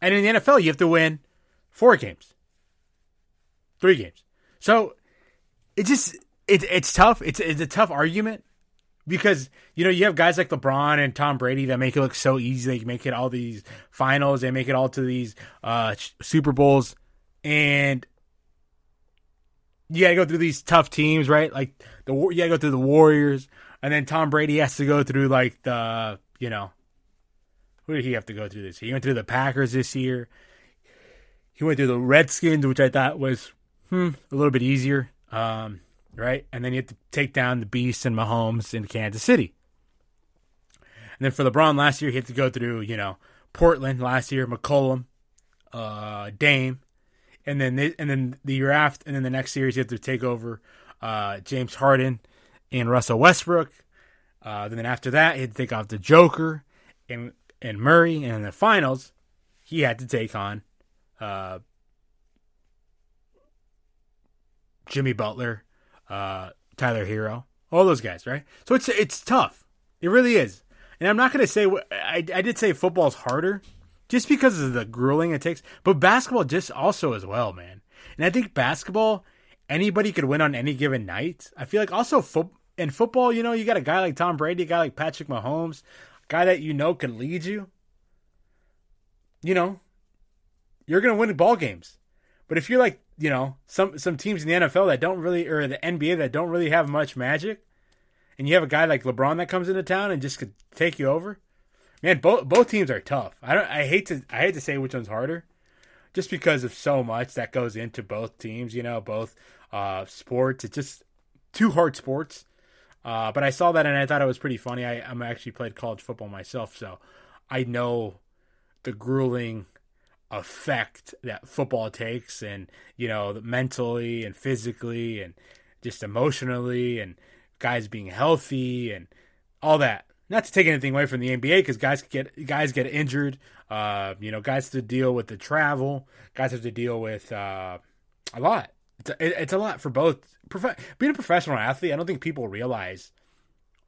in the NFL, you have to win 4 games. 3 games. So it's tough. It's a tough argument because, you know, you have guys like LeBron and Tom Brady that make it look so easy. They make it all these finals. They make it all to these Super Bowls. And you got to go through these tough teams, right? Like you got to go through the Warriors. And then Tom Brady has to go through like the, you know, who did he have to go through this year? He went through the Packers this year. He went through the Redskins, which I thought was a little bit easier, right? And then you have to take down the Beast and Mahomes in Kansas City. And then for LeBron last year, he had to go through, you know, Portland last year, McCollum, Dame, and then the year after, and then the next series you have to take over James Harden and Russell Westbrook. Then after that, he had to take off the Joker and Murray. And in the finals, he had to take on Jimmy Butler, Tyler Hero, all those guys, right? So it's tough. It really is. And I'm not going to say I did say football's harder just because of the grueling it takes, but basketball just also as well, man. And I think basketball, anybody could win on any given night. I feel like also in football, you know, you got a guy like Tom Brady, a guy like Patrick Mahomes, a guy that you know can lead you. You know, you're going to win ball games. But if you're like, you know, some teams in the NFL that don't really, or the NBA that don't really have much magic, and you have a guy like LeBron that comes into town and just could take you over, man, both teams are tough. I hate to say which one's harder, just because of so much that goes into both teams. You know, both sports. It's just 2 hard sports. But I saw that and I thought it was pretty funny. I'm actually played college football myself, so I know the grueling effect that football takes, and, you know, mentally and physically and just emotionally, and guys being healthy and all that. Not to take anything away from the NBA, because guys get injured. You know, guys have to deal with the travel. Guys have to deal with a lot. It's a lot for both. Being a professional athlete, I don't think people realize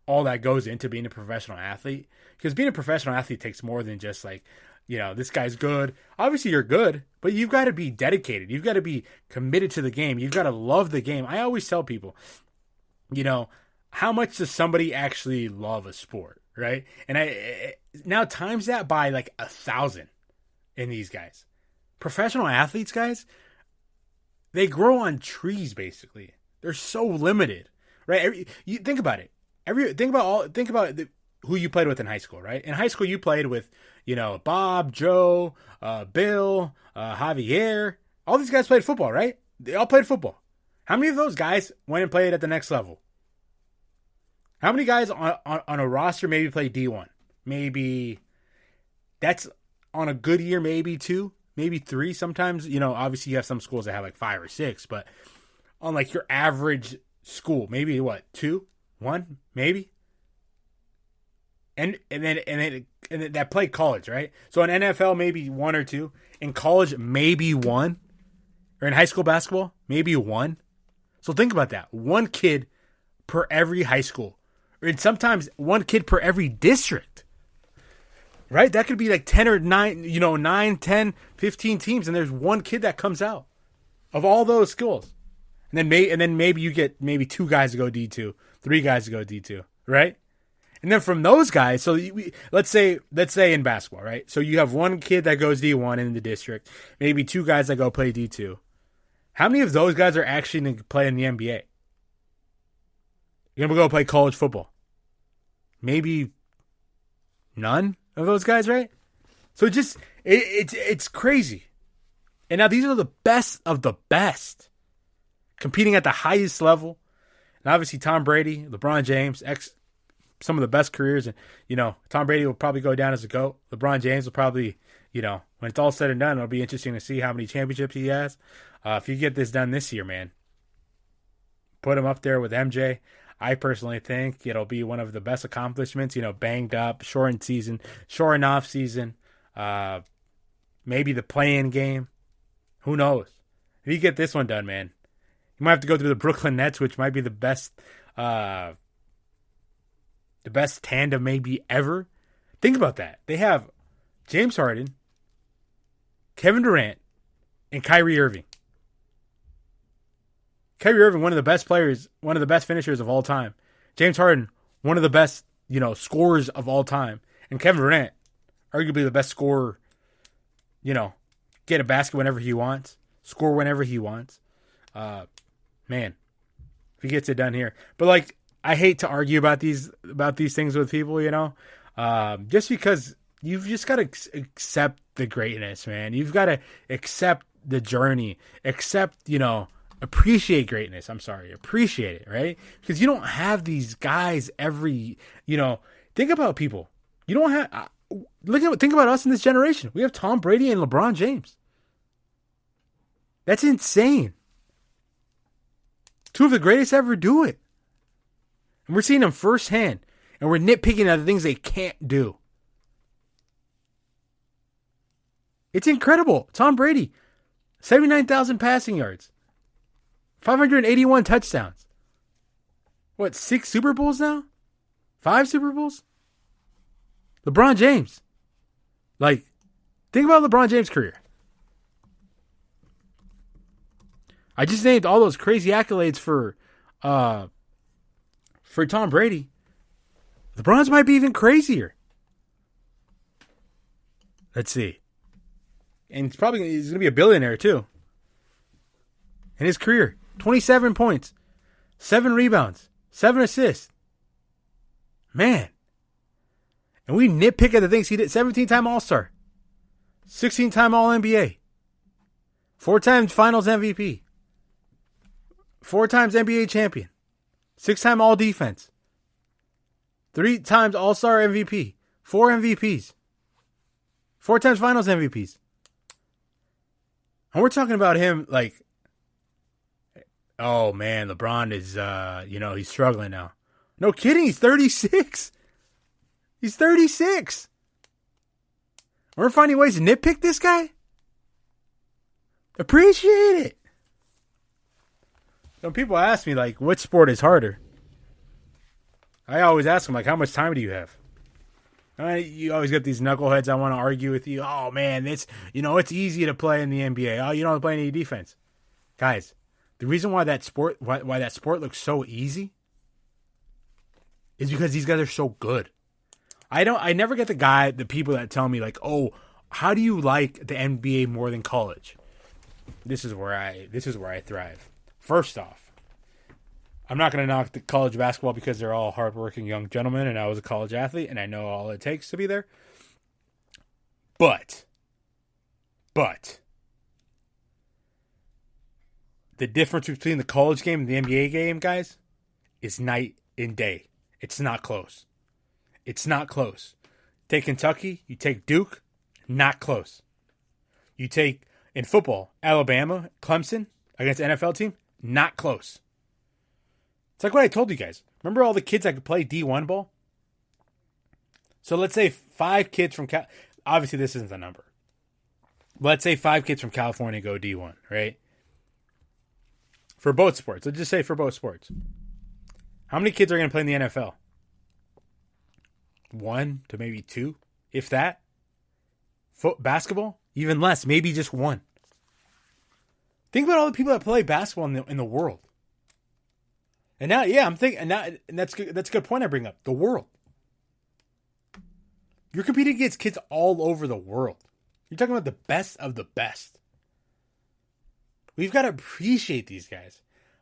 all that goes into being a professional athlete. Because being a professional athlete takes more than just like, you know, this guy's good. Obviously, you're good, but you've got to be dedicated. You've got to be committed to the game. You've got to love the game. I always tell people, you know, how much does somebody actually love a sport, right? And I now times that by like 1,000 in these guys. Professional athletes, guys, they grow on trees, basically. They're so limited, right? You think about it. Think about who you played with in high school, right? In high school, you played with, you know, Bob, Joe, Bill, Javier. All these guys played football, right? They all played football. How many of those guys went and played at the next level? How many guys on a roster maybe play D1? Maybe that's on a good year, maybe 2, maybe 3. Sometimes, you know, obviously you have some schools that have like 5 or 6, but on like your average school, maybe what, 2, 1, maybe. And then that play college, right? So in NFL, maybe 1 or 2. In college, maybe 1. Or in high school basketball, maybe 1. So think about that. 1 kid per every high school. Or sometimes 1 kid per every district. Right? That could be like 10 or 9, you know, 9, 10, 15 teams, and there's 1 kid that comes out. of all those schools. And then maybe you get maybe 2 guys to go D2, 3 guys to go D2, right? And then from those guys, so let's say in basketball, right? So you have 1 kid that goes D1 in the district, maybe 2 guys that go play D2. How many of those guys are actually going to play in the NBA? You're going to go play college football. Maybe none of those guys, right? So it's crazy. And now these are the best of the best competing at the highest level. And obviously Tom Brady, LeBron James, some of the best careers. And, Tom Brady will probably go down as a GOAT. LeBron James will probably, when it's all said and done, it'll be interesting to see how many championships he has. If you get this done this year, man, put him up there with MJ. I personally think it'll be one of the best accomplishments, banged up, short and off season, maybe the play-in game. Who knows? If you get this one done, man, you might have to go through the Brooklyn Nets, which might be the best tandem maybe ever. Think about that. They have James Harden, Kevin Durant, and Kyrie Irving. Kyrie Irving, one of the best players, one of the best finishers of all time. James Harden, one of the best, scorers of all time. And Kevin Durant, arguably the best scorer, get a basket whenever he wants, score whenever he wants. Man, if he gets it done here. But I hate to argue about these things with people, just because you've just got to accept the greatness, man. You've got to accept the journey, appreciate greatness. Appreciate it, right? Because you don't have these guys every, think about people. You don't have, think about us in this generation. We have Tom Brady and LeBron James. That's insane. 2 of the greatest ever do it. And we're seeing them firsthand. And we're nitpicking at the things they can't do. It's incredible. Tom Brady, 79,000 passing yards. 581 touchdowns. What, 6 Super Bowls now? 5 Super Bowls? LeBron James. Think about LeBron James' career. I just named all those crazy accolades for Tom Brady. LeBron's might be even crazier. Let's see. And he's going to be a billionaire too. In his career, 27 points, 7 rebounds, 7 assists. Man. And we nitpick at the things he did. 17-time All-Star. 16-time All-NBA. 4 times Finals MVP. 4 times NBA champion. 6-time All-Defense. 3 times All-Star MVP. 4 MVPs. 4 times Finals MVPs. And we're talking about him oh man, LeBron is, he's struggling now. No kidding, he's 36. He's 36. We're finding ways to nitpick this guy? Appreciate it. Some people ask me, what sport is harder? I always ask them, how much time do you have? You always get these knuckleheads that want to argue with you. Oh, man, it's easy to play in the NBA. Oh, you don't play any defense. Guys, the reason why that sport looks so easy is because these guys are so good. I never get the people that tell me oh, how do you like the NBA more than college? This is where I thrive. First off, I'm not going to knock the college basketball because they're all hardworking young gentlemen, and I was a college athlete, and I know all it takes to be there. But the difference between the college game and the NBA game, guys, is night and day. It's not close. It's not close. Take Kentucky, you take Duke, not close. You take, in football, Alabama, Clemson, against an NFL team, not close. It's like what I told you guys. Remember all the kids that could play D1 ball? So let's say 5 kids from obviously this isn't the number. But let's say 5 kids from California go D1, right? For both sports. Let's just say for both sports. How many kids are going to play in the NFL? 1 to maybe 2, if that. Basketball? Even less, maybe just 1. Think about all the people that play basketball in the world. And now, yeah, I'm thinking, and that's good. That's a good point I bring up. The world. You're competing against kids all over the world. You're talking about the best of the best. We've got to appreciate these guys.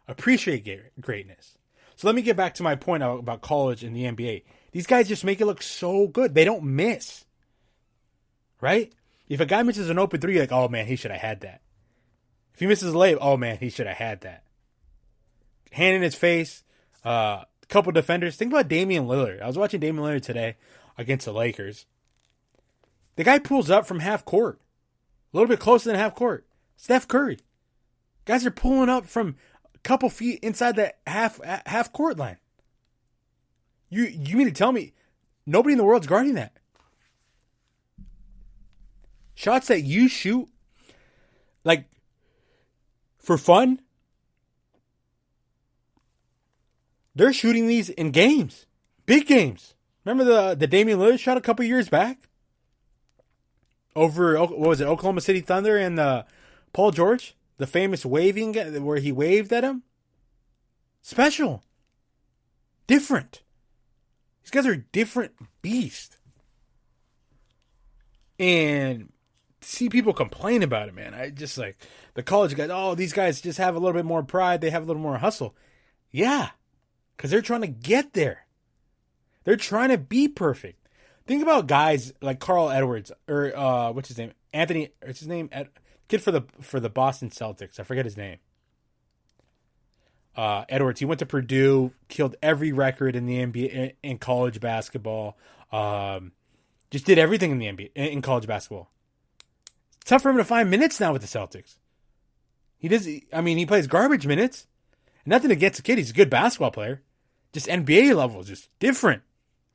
Appreciate greatness. So let me get back to my point about college and the NBA. These guys just make it look so good. They don't miss. Right? If a guy misses an open three, you're like, oh man, he should have had that. If he misses a layup, oh man, he should have had that. Hand in his face. Couple defenders. Think about Damian Lillard. I was watching Damian Lillard today against the Lakers. The guy pulls up from half court. A little bit closer than half court. Steph Curry. Guys are pulling up from a couple feet inside the half court line. You mean to tell me nobody in the world's guarding that? Shots that you shoot, like, for fun, they're shooting these in games. Big games. Remember the Damian Lillard shot a couple years back? Over, what was it, Oklahoma City Thunder and Paul George? The famous waving, where he waved at him? Special. Different. These guys are different beasts. And see people complain about it, man. I just like, the college guys, oh, these guys just have a little bit more pride. They have a little more hustle. Yeah. Because they're trying to get there. They're trying to be perfect. Think about guys like Carl Edwards, or what's his name? Anthony, what's his name? Kid for the Boston Celtics. I forget his name. Edwards. He went to Purdue, killed every record in the NBA in college basketball. Just did everything in the NBA in college basketball. It's tough for him to find minutes now with the Celtics. He plays garbage minutes. Nothing against the kid. He's a good basketball player. Just NBA level is just different.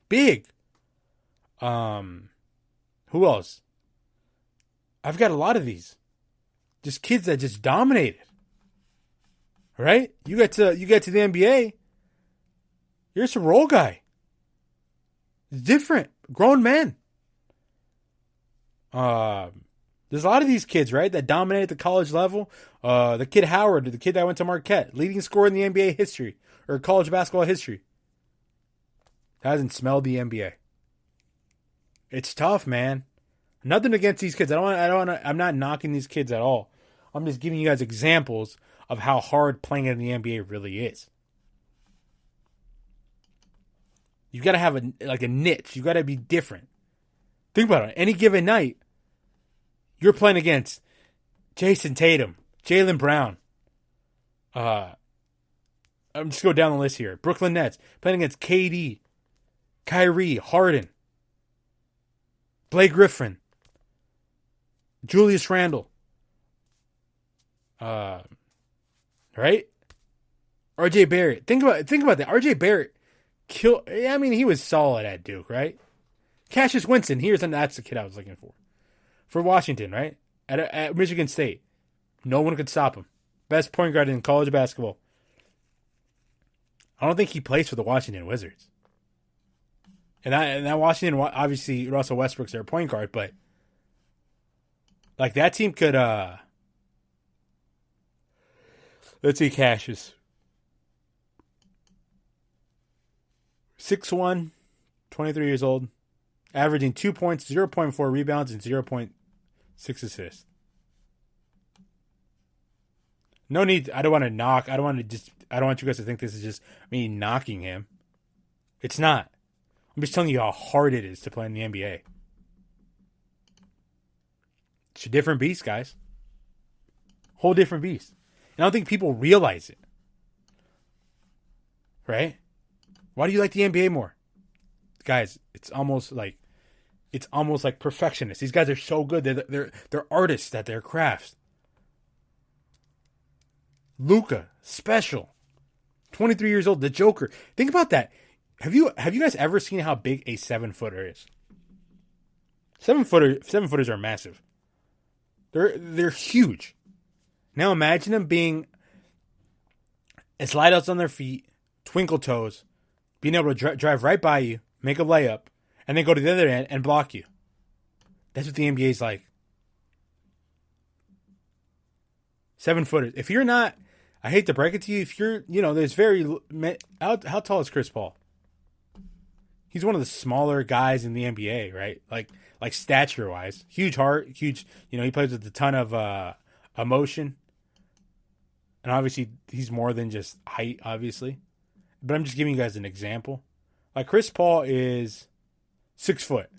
Big. Who else? I've got a lot of these. Just kids that just dominated. Right? You get to the NBA, you're just a role guy. It's different. Grown men. There's a lot of these kids, right, that dominate at the college level. The kid Howard, the kid that went to Marquette, leading scorer in the NBA history, or college basketball history. Hasn't smelled the NBA. It's tough, man. Nothing against these kids. I'm not knocking these kids at all. I'm just giving you guys examples of how hard playing in the NBA really is. You got to have a niche. You got to be different. Think about it. Any given night, you're playing against Jason Tatum, Jaylen Brown. I'm just going down the list here. Brooklyn Nets playing against KD, Kyrie, Harden, Blake Griffin, Julius Randle. Right? RJ Barrett. Think about that. RJ Barrett he was solid at Duke, right? Cassius Winston. That's the kid I was looking for. For Washington, right? At Michigan State. No one could stop him. Best point guard in college basketball. I don't think he plays for the Washington Wizards. And that Washington, obviously, Russell Westbrook's their point guard, but like that team could, let's see, Cassius. 6'1", 23 years old, averaging 2 points, 0.4 rebounds, and 0.6 assists. No need. I don't want to knock. I don't want you guys to think this is just me knocking him. It's not. I'm just telling you how hard it is to play in the NBA. It's a different beast, guys. Whole different beast. And I don't think people realize it. Right? Why do you like the NBA more? Guys, it's almost like perfectionists. These guys are so good. They're artists at their crafts. Luka, special. 23 years old, the Joker. Think about that. Have you guys ever seen how big a 7-footer is? 7-footers are massive. They're huge. Now imagine them being slide outs on their feet, twinkle toes, being able to drive right by you, make a layup, and then go to the other end and block you. That's what the NBA is like. 7-footers. If you're not, I hate to break it to you, if you're, there's how tall is Chris Paul? He's one of the smaller guys in the NBA, right? Like stature-wise. Huge heart, huge, he plays with a ton of emotion. And obviously, he's more than just height, obviously. But I'm just giving you guys an example. Like, Chris Paul is 6 foot.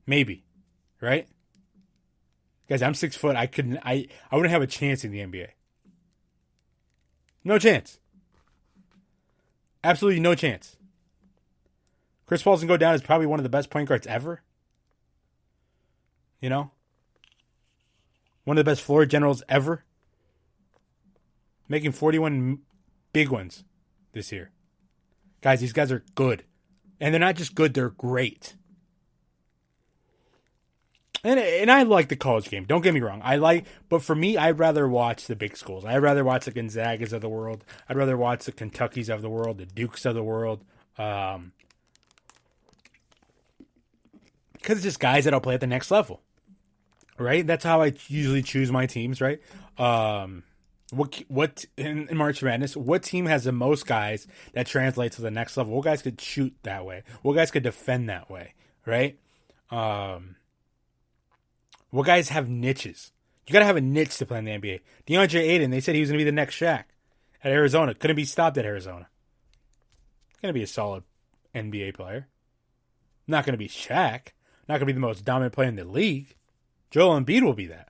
Maybe. Right? Guys, I'm 6 foot. I wouldn't have a chance in the NBA. No chance. Absolutely no chance. Chris Paul's going to go down as probably one of the best point guards ever. One of the best floor generals ever. Making 41 big ones this year. Guys, these guys are good. And they're not just good, they're great. And I like the college game. Don't get me wrong. But for me, I'd rather watch the big schools. I'd rather watch the Gonzagas of the world. I'd rather watch the Kentuckys of the world, the Dukes of the world. Because it's just guys that'll play at the next level. Right? That's how I usually choose my teams, right? What in March Madness, what team has the most guys that translate to the next level? What guys could shoot that way? What guys could defend that way? Right? What guys have niches? You got to have a niche to play in the NBA. DeAndre Ayton, they said he was going to be the next Shaq at Arizona. Couldn't be stopped at Arizona. Going to be a solid NBA player. Not going to be Shaq. Not going to be the most dominant player in the league. Joel Embiid will be that.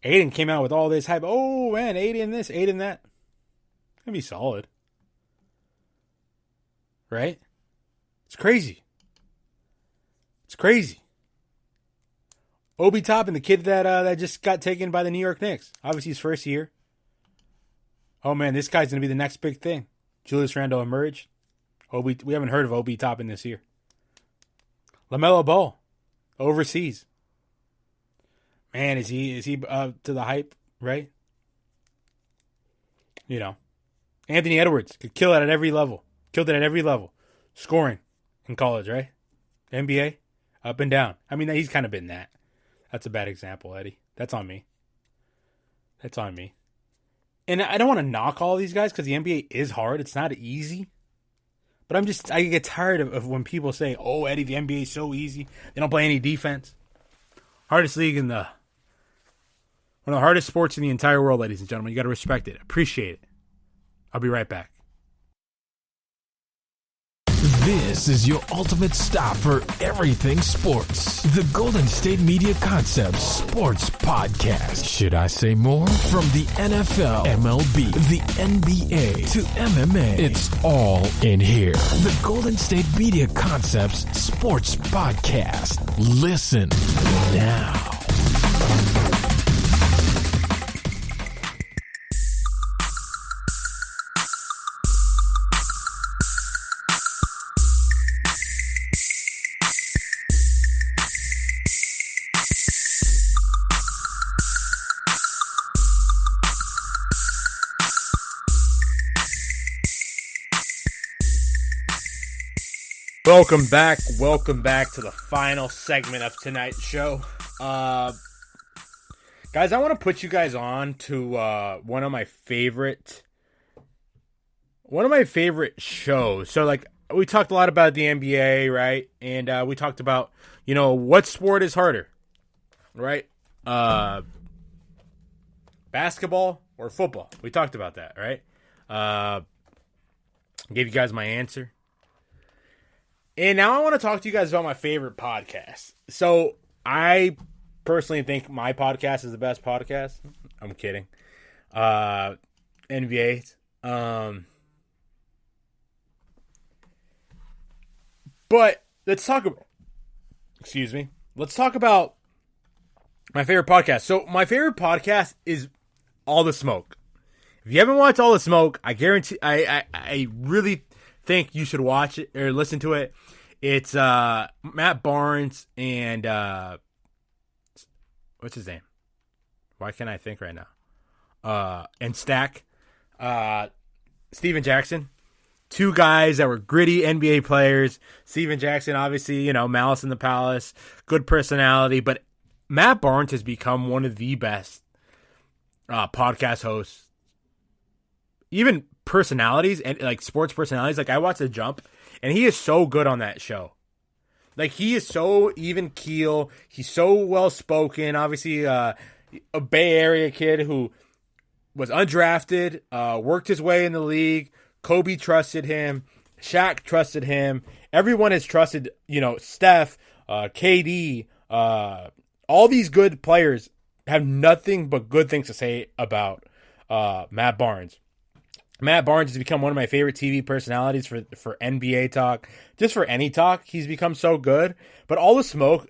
Ayton came out with all this hype. Oh, man, Ayton this, Ayton that. Going to be solid. Right? It's crazy. It's crazy. Obi Toppin, the kid that just got taken by the New York Knicks. Obviously, his first year. Oh, man, this guy's going to be the next big thing. Julius Randle emerged. We haven't heard of Obi Toppin this year. LaMelo Ball, overseas. Man, is he to the hype, right? Anthony Edwards could kill it at every level. Killed it at every level. Scoring in college, right? NBA, up and down. I mean, he's kind of been that. That's a bad example, Eddie. That's on me. That's on me. And I don't want to knock all these guys because the NBA is hard. It's not easy. But I get tired of when people say, oh, Eddie, the NBA is so easy. They don't play any defense. Hardest league in one of the hardest sports in the entire world, ladies and gentlemen. You got to respect it. Appreciate it. I'll be right back. This is your ultimate stop for everything sports. The Golden State Media Concepts Sports Podcast. Should I say more? From the NFL, MLB, the NBA to MMA, it's all in here. The Golden State Media Concepts Sports Podcast. Listen now. Welcome back to the final segment of tonight's show. Guys, I want to put you guys on to one of my favorite shows. So, like, we talked a lot about the NBA, right? And we talked about, what sport is harder, right? Basketball or football? We talked about that, right? Gave you guys my answer. And now I want to talk to you guys about my favorite podcast. So I personally think my podcast is the best podcast. I'm kidding. NBA. But let's talk about, let's talk about my favorite podcast. So my favorite podcast is All the Smoke. If you haven't watched All the Smoke, I guarantee, I really think you should watch it or listen to it. It's Matt Barnes and what's his name? Why can't I think right now? And Stack, Steven Jackson, two guys that were gritty NBA players. Steven Jackson, obviously, Malice in the Palace, good personality, but Matt Barnes has become one of the best podcast hosts, even personalities and like sports personalities. Like I watch The Jump, and he is so good on that show. Like he is so even keel. He's so well spoken. Obviously, a Bay Area kid who was undrafted, worked his way in the league. Kobe trusted him. Shaq trusted him. Everyone has trusted, Steph, KD, all these good players have nothing but good things to say about Matt Barnes. Matt Barnes has become one of my favorite TV personalities for NBA talk. Just for any talk, he's become so good. But all the smoke,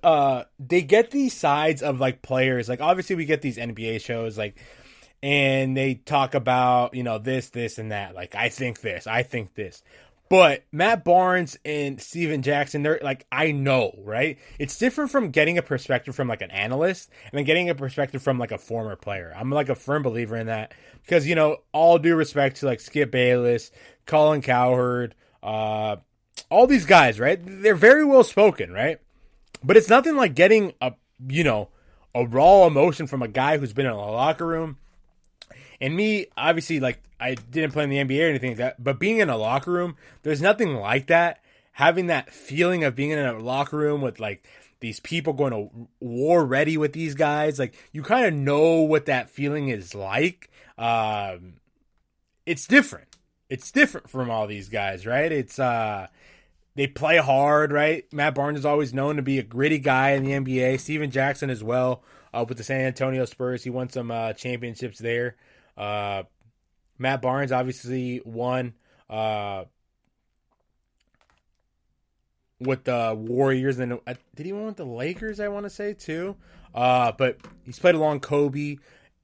they get these sides of like players. Like obviously we get these NBA shows and they talk about, this and that. Like I think this. But Matt Barnes and Steven Jackson, they're like, I know, right? It's different from getting a perspective from like an analyst and then getting a perspective from like a former player. I'm like a firm believer in that because, all due respect to like Skip Bayless, Colin Cowherd, all these guys, right? They're very well spoken, right? But it's nothing like getting a raw emotion from a guy who's been in a locker room. And me, obviously, like, I didn't play in the NBA or anything like that, but being in a locker room, there's nothing like that. Having that feeling of being in a locker room with, like, these people going to war ready with these guys, like, you kind of know what that feeling is like. It's different. It's different from all these guys, right? It's, they play hard, right? Matt Barnes is always known to be a gritty guy in the NBA. Steven Jackson as well, with the San Antonio Spurs. He won some championships there. Matt Barnes obviously won with the Warriors, and did he win with the Lakers? I want to say too. But he's played along Kobe.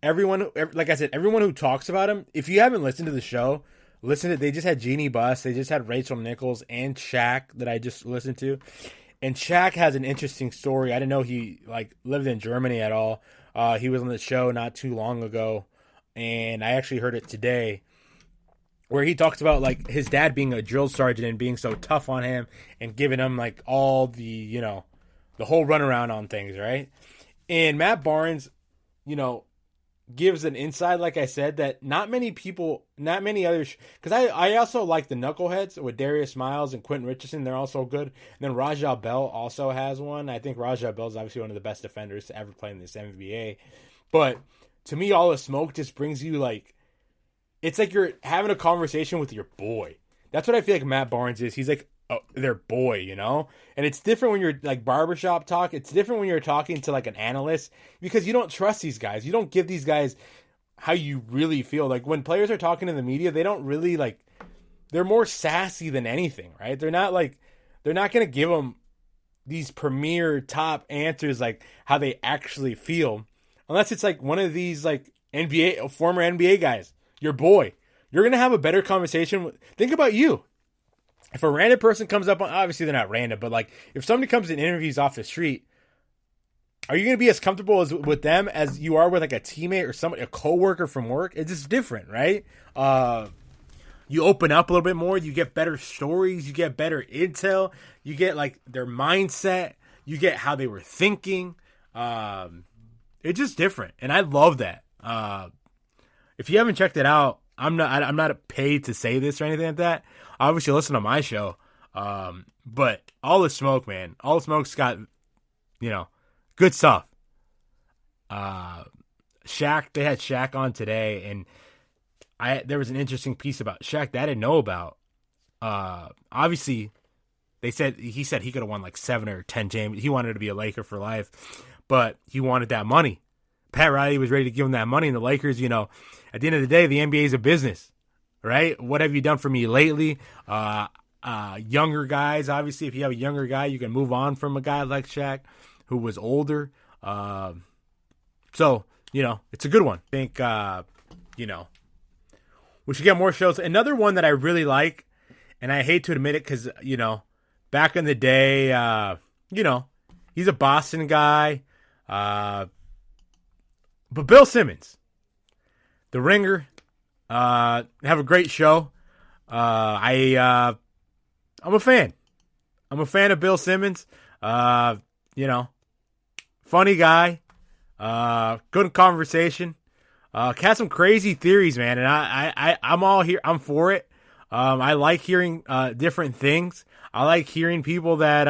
Like I said, everyone who talks about him. If you haven't listened to the show, listen to. They just had Jeannie Buss. They just had Rachel Nichols and Shaq that I just listened to. And Shaq has an interesting story. I didn't know he lived in Germany at all. He was on the show not too long ago. And I actually heard it today where he talks about like his dad being a drill sergeant and being so tough on him and giving him like all the, the whole runaround on things, right? And Matt Barnes, gives an insight, like I said, that not many others, because I also like the Knuckleheads with Darius Miles and Quentin Richardson. They're also good. And then Rajah Bell also has one. I think Rajah Bell is obviously one of the best defenders to ever play in this NBA. But to me, all the smoke just brings you it's like you're having a conversation with your boy. That's what I feel like Matt Barnes is. He's like their boy, And it's different when you're like barbershop talk. It's different when you're talking to like an analyst because you don't trust these guys. You don't give these guys how you really feel. Like when players are talking to the media, they don't really they're more sassy than anything, right? They're not going to give them these premier top answers like how they actually feel. Unless it's like one of these like former NBA guys, your boy. You're going to have a better conversation. Think about you. If a random person comes up obviously they're not random, but like if somebody comes and interviews off the street, are you going to be as comfortable with them as you are with like a teammate or a coworker from work? It's just different, right? You open up a little bit more. You get better stories. You get better intel. You get like their mindset. You get how they were thinking. It's just different, and I love that. If you haven't checked it out, I'm not paid to say this or anything like that. Obviously, listen to my show, but all the smoke, man, all the smoke's got good stuff. Shaq, they had Shaq on today, and there was an interesting piece about Shaq that I didn't know about. Obviously, he said he could have won like 7 or 10 games. He wanted to be a Laker for life. But he wanted that money. Pat Riley was ready to give him that money. And the Lakers, at the end of the day, the NBA is a business, right? What have you done for me lately? Younger guys, obviously, if you have a younger guy, you can move on from a guy like Shaq who was older. So, it's a good one. I think, we should get more shows. Another one that I really like, and I hate to admit it because, back in the day, he's a Boston guy. But Bill Simmons, The Ringer, have a great show. I'm a fan. I'm a fan of Bill Simmons. Funny guy. Good conversation. Had some crazy theories, man, and I'm all here. I'm for it. I like hearing different things. I like hearing people that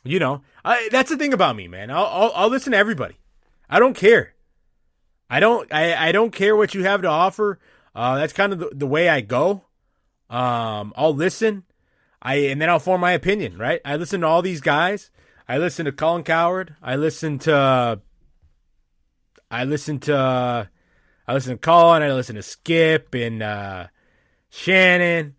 that's the thing about me, man. I'll listen to everybody. I don't care. I don't care what you have to offer. That's kind of the way I go. I'll listen. And then I'll form my opinion, right? I listen to all these guys. I listen to Colin Cowherd. I listen to Colin. I listen to Skip and Shannon.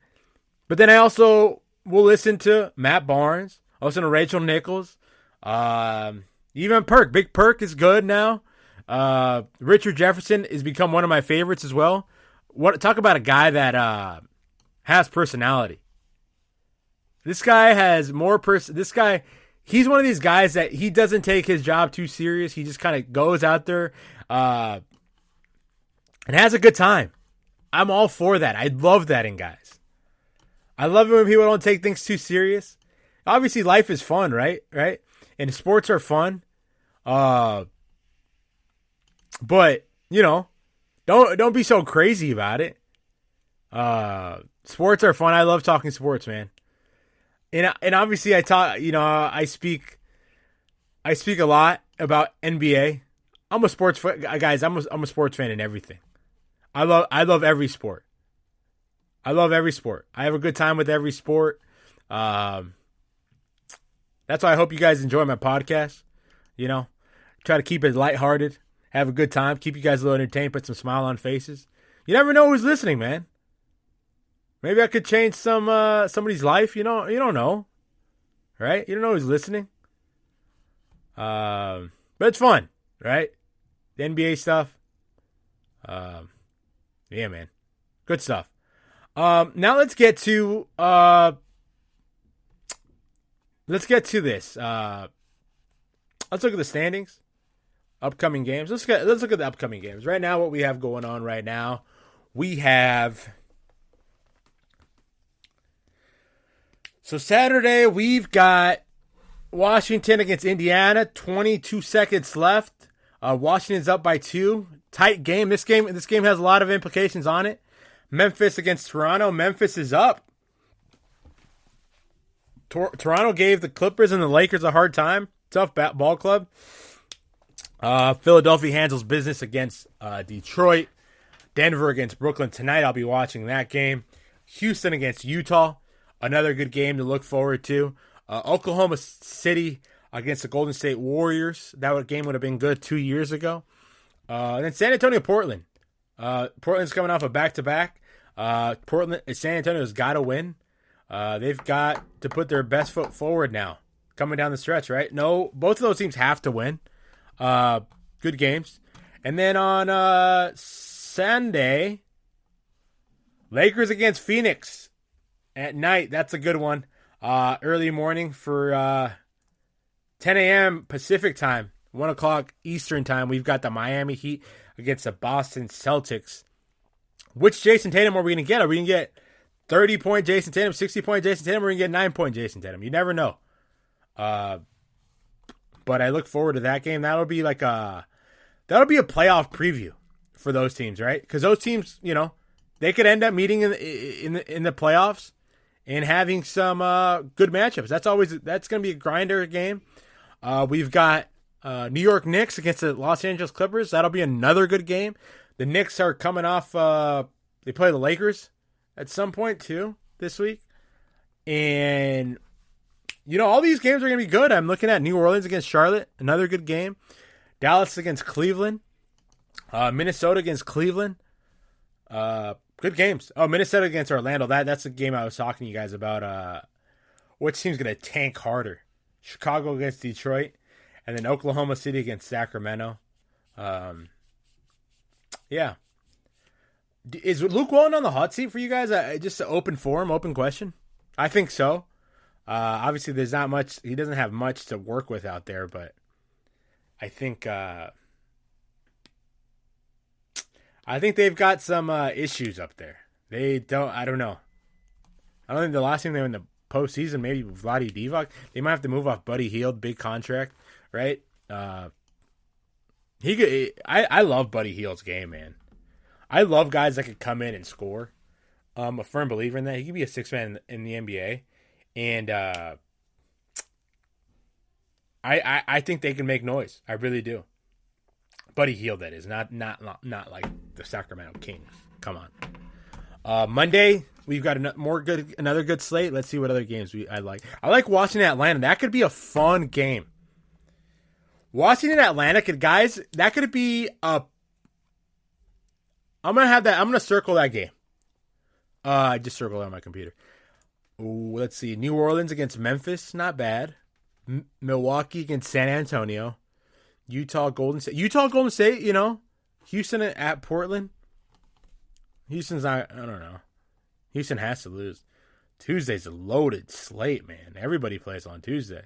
But then I also will listen to Matt Barnes. I listen to Rachel Nichols. Even Perk. Big Perk is good now. Richard Jefferson has become one of my favorites as well. Talk about a guy that has personality. This guy has more he's one of these guys that he doesn't take his job too serious. He just kind of goes out there and has a good time. I'm all for that. I love that in guys. I love it when people don't take things too serious. Obviously, life is fun, right? Right? And sports are fun. But don't be so crazy about it. Sports are fun. I love talking sports, man. And obviously I speak a lot about NBA. I'm a sports guys. I'm a sports fan in everything. I love every sport. I love every sport. I have a good time with every sport. That's why I hope you guys enjoy my podcast. Try to keep it lighthearted, have a good time, keep you guys a little entertained, put some smile on faces. You never know who's listening, man. Maybe I could change somebody's life. You don't know, right? You don't know who's listening. But it's fun, right? The NBA stuff. Yeah, man, good stuff. Now let's get to this. Let's look at the standings, upcoming games. Let's look at the upcoming games right now. What we have going on right now, we have. So Saturday, we've got Washington against Indiana. 22 seconds left. Washington's up by 2. Tight game. This game has a lot of implications on it. Memphis against Toronto. Memphis is up. Toronto gave the Clippers and the Lakers a hard time. Tough ball club. Philadelphia handles business against Detroit. Denver against Brooklyn tonight. I'll be watching that game. Houston against Utah. Another good game to look forward to. Oklahoma City against the Golden State Warriors. That game would have been good 2 years ago. And then San Antonio, Portland. Portland's coming off a back-to-back. San Antonio's got to win. They've got to put their best foot forward now, coming down the stretch, right? No, both of those teams have to win. Good games. And then on Sunday, Lakers against Phoenix at night. That's a good one. Early morning for 10 a.m. Pacific time, 1 o'clock Eastern time. We've got the Miami Heat against the Boston Celtics. Which Jason Tatum are we going to get? Are we going to get 30-point Jason Tatum, 60-point Jason Tatum, or are we going to get 9-point Jason Tatum? You never know. But I look forward to that game. That'll be a playoff preview for those teams, right? Because those teams, they could end up meeting in the playoffs and having some good matchups. That's going to be a grinder game. We've got New York Knicks against the Los Angeles Clippers. That'll be another good game. The Knicks are coming off. They play the Lakers at some point too this week, and all these games are going to be good. I'm looking at New Orleans against Charlotte, another good game. Dallas against Cleveland, Minnesota against Cleveland, good games. Oh, Minnesota against Orlando. That's the game I was talking to you guys about. Which team's going to tank harder? Chicago against Detroit, and then Oklahoma City against Sacramento. Yeah. Is Luke Walton on the hot seat for you guys? Just an open forum, open question. I think so. Obviously, there's not much. He doesn't have much to work with out there, but I think they've got some issues up there. They don't. I don't know. I don't think the last time they were in the postseason, maybe Vlade Divac. They might have to move off Buddy Hield, big contract, right? He could. I love Buddy Hield's game, man. I love guys that could come in and score. I'm a firm believer in that. He could be a six man in the NBA, and I think they can make noise. I really do. Buddy Hield, that is not like the Sacramento Kings. Come on. Monday we've got another good slate. Let's see what other games I like. I like Washington Atlanta. That could be a fun game. Washington Atlanta that could be a. I'm gonna circle that game. I just circled it on my computer. Ooh, let's see. New Orleans against Memphis, not bad. Milwaukee against San Antonio. Utah, Golden State, you know. Houston at Portland. Houston's not, I don't know. Houston has to lose. Tuesday's a loaded slate, man. Everybody plays on Tuesday.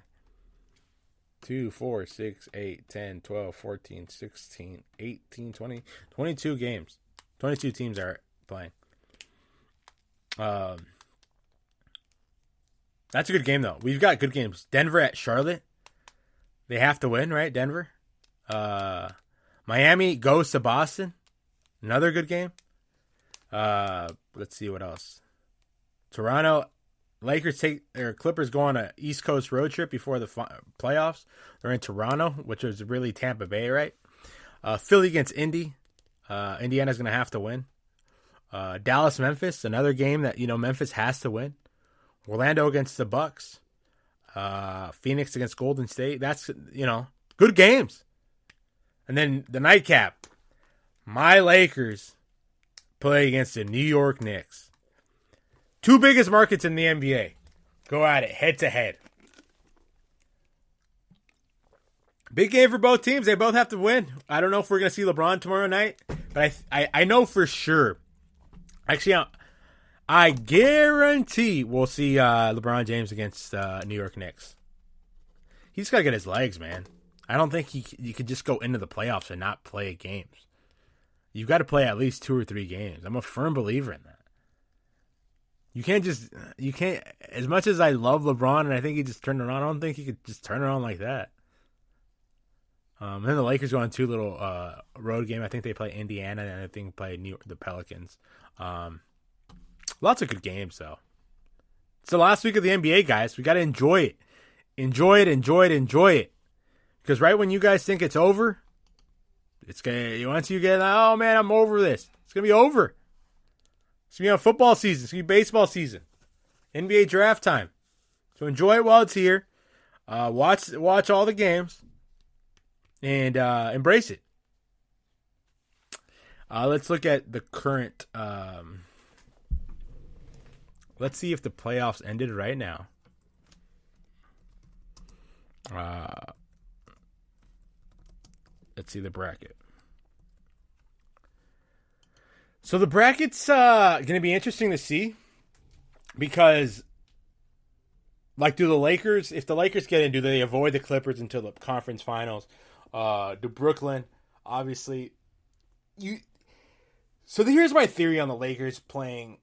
2, 4, 6, 8, 10, 12, 14, 16, 18, 20, 22 games. 22 teams are playing. That's a good game, though. We've got good games. Denver at Charlotte. They have to win, right? Denver. Miami goes to Boston. Another good game. Let's see what else. Toronto. Lakers Clippers go on an East Coast road trip before the playoffs. They're in Toronto, which is really Tampa Bay, right? Philly against Indy. Indiana's going to have to win. Dallas, Memphis, another game that, Memphis has to win. Orlando against the Bucks. Phoenix against Golden State. That's, good games. And then the nightcap. My Lakers play against the New York Knicks. Two biggest markets in the NBA. Go at it, head to head. Big game for both teams. They both have to win. I don't know if we're going to see LeBron tomorrow night, but I know for sure. Actually, I guarantee we'll see LeBron James against New York Knicks. He's got to get his legs, man. I don't think you could just go into the playoffs and not play games. You've got to play at least 2 or 3 games. I'm a firm believer in that. You can't, as much as I love LeBron and I think he just turned it on, I don't think he could just turn it on like that. Then the Lakers go on 2 little road game. I think they play Indiana and I think play the Pelicans. Lots of good games, though. It's the last week of the NBA, guys. We got to enjoy it. Enjoy it. Because right when you guys think it's over, once you get, oh man, I'm over this. It's going to be over. It's going to be on football season. It's going to be baseball season. NBA draft time. So enjoy it while it's here. Watch all the games. And embrace it. Let's look at the current. Let's see if the playoffs ended right now. Let's see the bracket. So the bracket's going to be interesting to see because, like, if the Lakers get in, do they avoid the Clippers until the conference finals? Do Brooklyn, obviously. So here's my theory on the Lakers playing.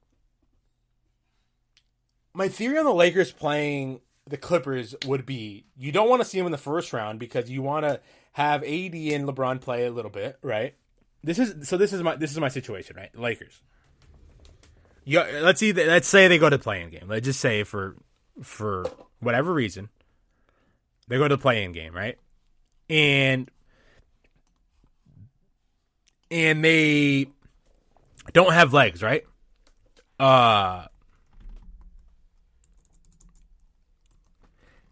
My theory on the Lakers playing the Clippers would be you don't want to see them in the first round because you want to have AD and LeBron play a little bit, right? This is my situation, right? Lakers. Let's say they go to the play-in game. Let's just say for whatever reason they go to the play-in game, right? And they don't have legs, right?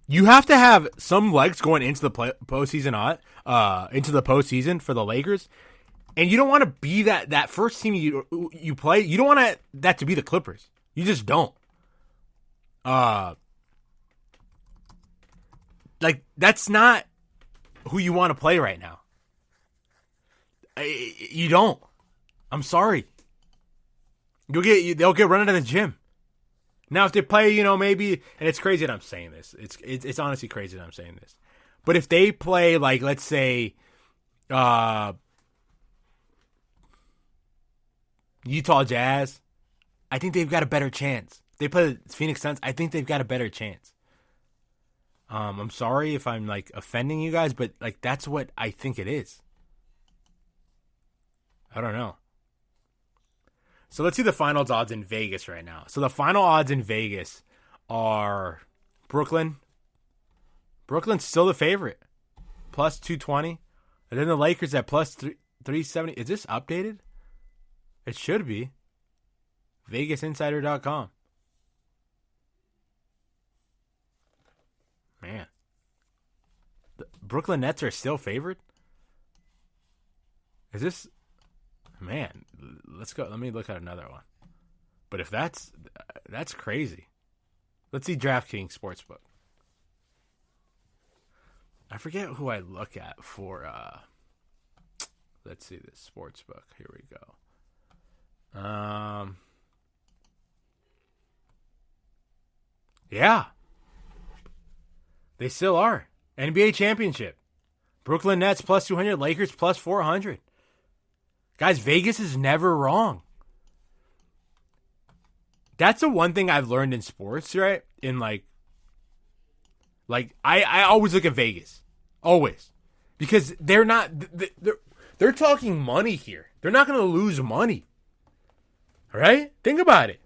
You have to have some legs going into the postseason, into the postseason for the Lakers, and you don't want to be that first team you play. You don't want that to be the Clippers. You just don't. Like that's not who you want to play right now. You don't. I'm sorry. They'll get run out of the gym. Now, if they play, maybe, and it's crazy that I'm saying this. It's honestly crazy that I'm saying this. But if they play, like, let's say, Utah Jazz, I think they've got a better chance. If they play the Phoenix Suns, I think they've got a better chance. I'm sorry if I'm, like, offending you guys, but, like, that's what I think it is. I don't know. So let's see the finals odds in Vegas right now. So the final odds in Vegas are Brooklyn. Brooklyn's still the favorite. Plus 220. And then the Lakers at plus 370. Is this updated? It should be. VegasInsider.com. Man. The Brooklyn Nets are still favored? Is this... Man, let's go. Let me look at another one. But if that's crazy. Let's see DraftKings Sportsbook. I forget who I look at for let's see this Sportsbook. Here we go. Yeah. They still are. NBA championship. Brooklyn Nets plus 200, Lakers plus 400. Guys, Vegas is never wrong. That's the one thing I've learned in sports, right? In like I always look at Vegas. Always. Because they're talking money here. They're not going to lose money. All right? Think about it.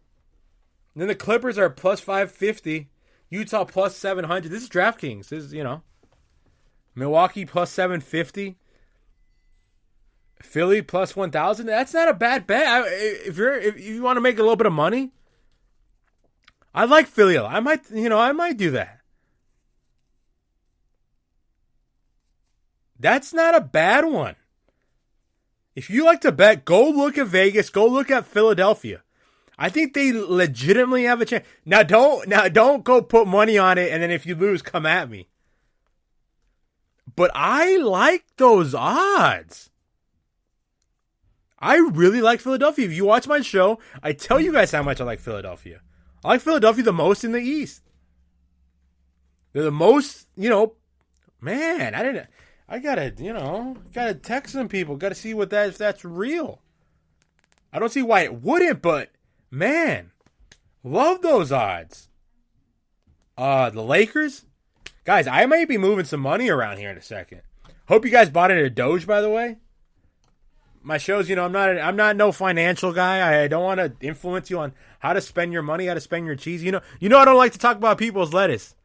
And then the Clippers are plus 550. Utah plus 700. This is DraftKings. This is, Milwaukee plus 750. Philly plus 1,000. That's not a bad bet. If you want to make a little bit of money, I like Philly. I might do that. That's not a bad one. If you like to bet, go look at Vegas. Go look at Philadelphia. I think they legitimately have a chance. Now don't go put money on it, and then if you lose, come at me. But I like those odds. I really like Philadelphia. If you watch my show, I tell you guys how much I like Philadelphia. I like Philadelphia the most in the East. They're the most, man, I gotta text some people. Gotta see if that's real. I don't see why it wouldn't, but man, love those odds. The Lakers, guys, I might be moving some money around here in a second. Hope you guys bought into Doge, by the way. My shows, I'm not no financial guy. I don't want to influence you on how to spend your money, how to spend your cheese. I don't like to talk about people's lettuce.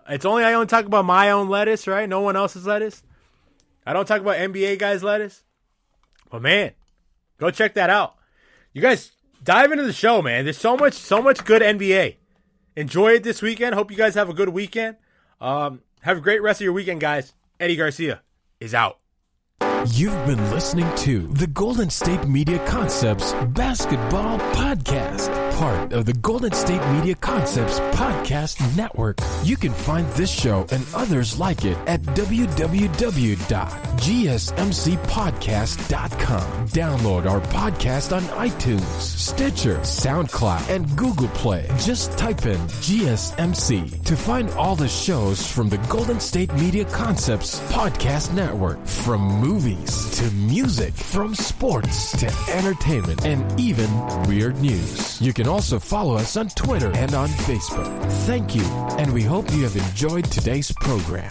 I only talk about my own lettuce, right? No one else's lettuce. I don't talk about NBA guys' lettuce. But man, go check that out. You guys dive into the show, man. There's so much good NBA. Enjoy it this weekend. Hope you guys have a good weekend. Have a great rest of your weekend, guys. Eddie Garcia is out. You've been listening to the Golden State Media Concepts Basketball Podcast, part of the Golden State Media Concepts Podcast Network. You can find this show and others like it at www.gsmcpodcast.com. Download our podcast on iTunes, Stitcher, SoundCloud, and Google Play. Just type in GSMC to find all the shows from the Golden State Media Concepts Podcast Network, from movies to music, from sports to entertainment, and even weird news. You can also follow us on Twitter and on Facebook. Thank you, and we hope you have enjoyed today's program.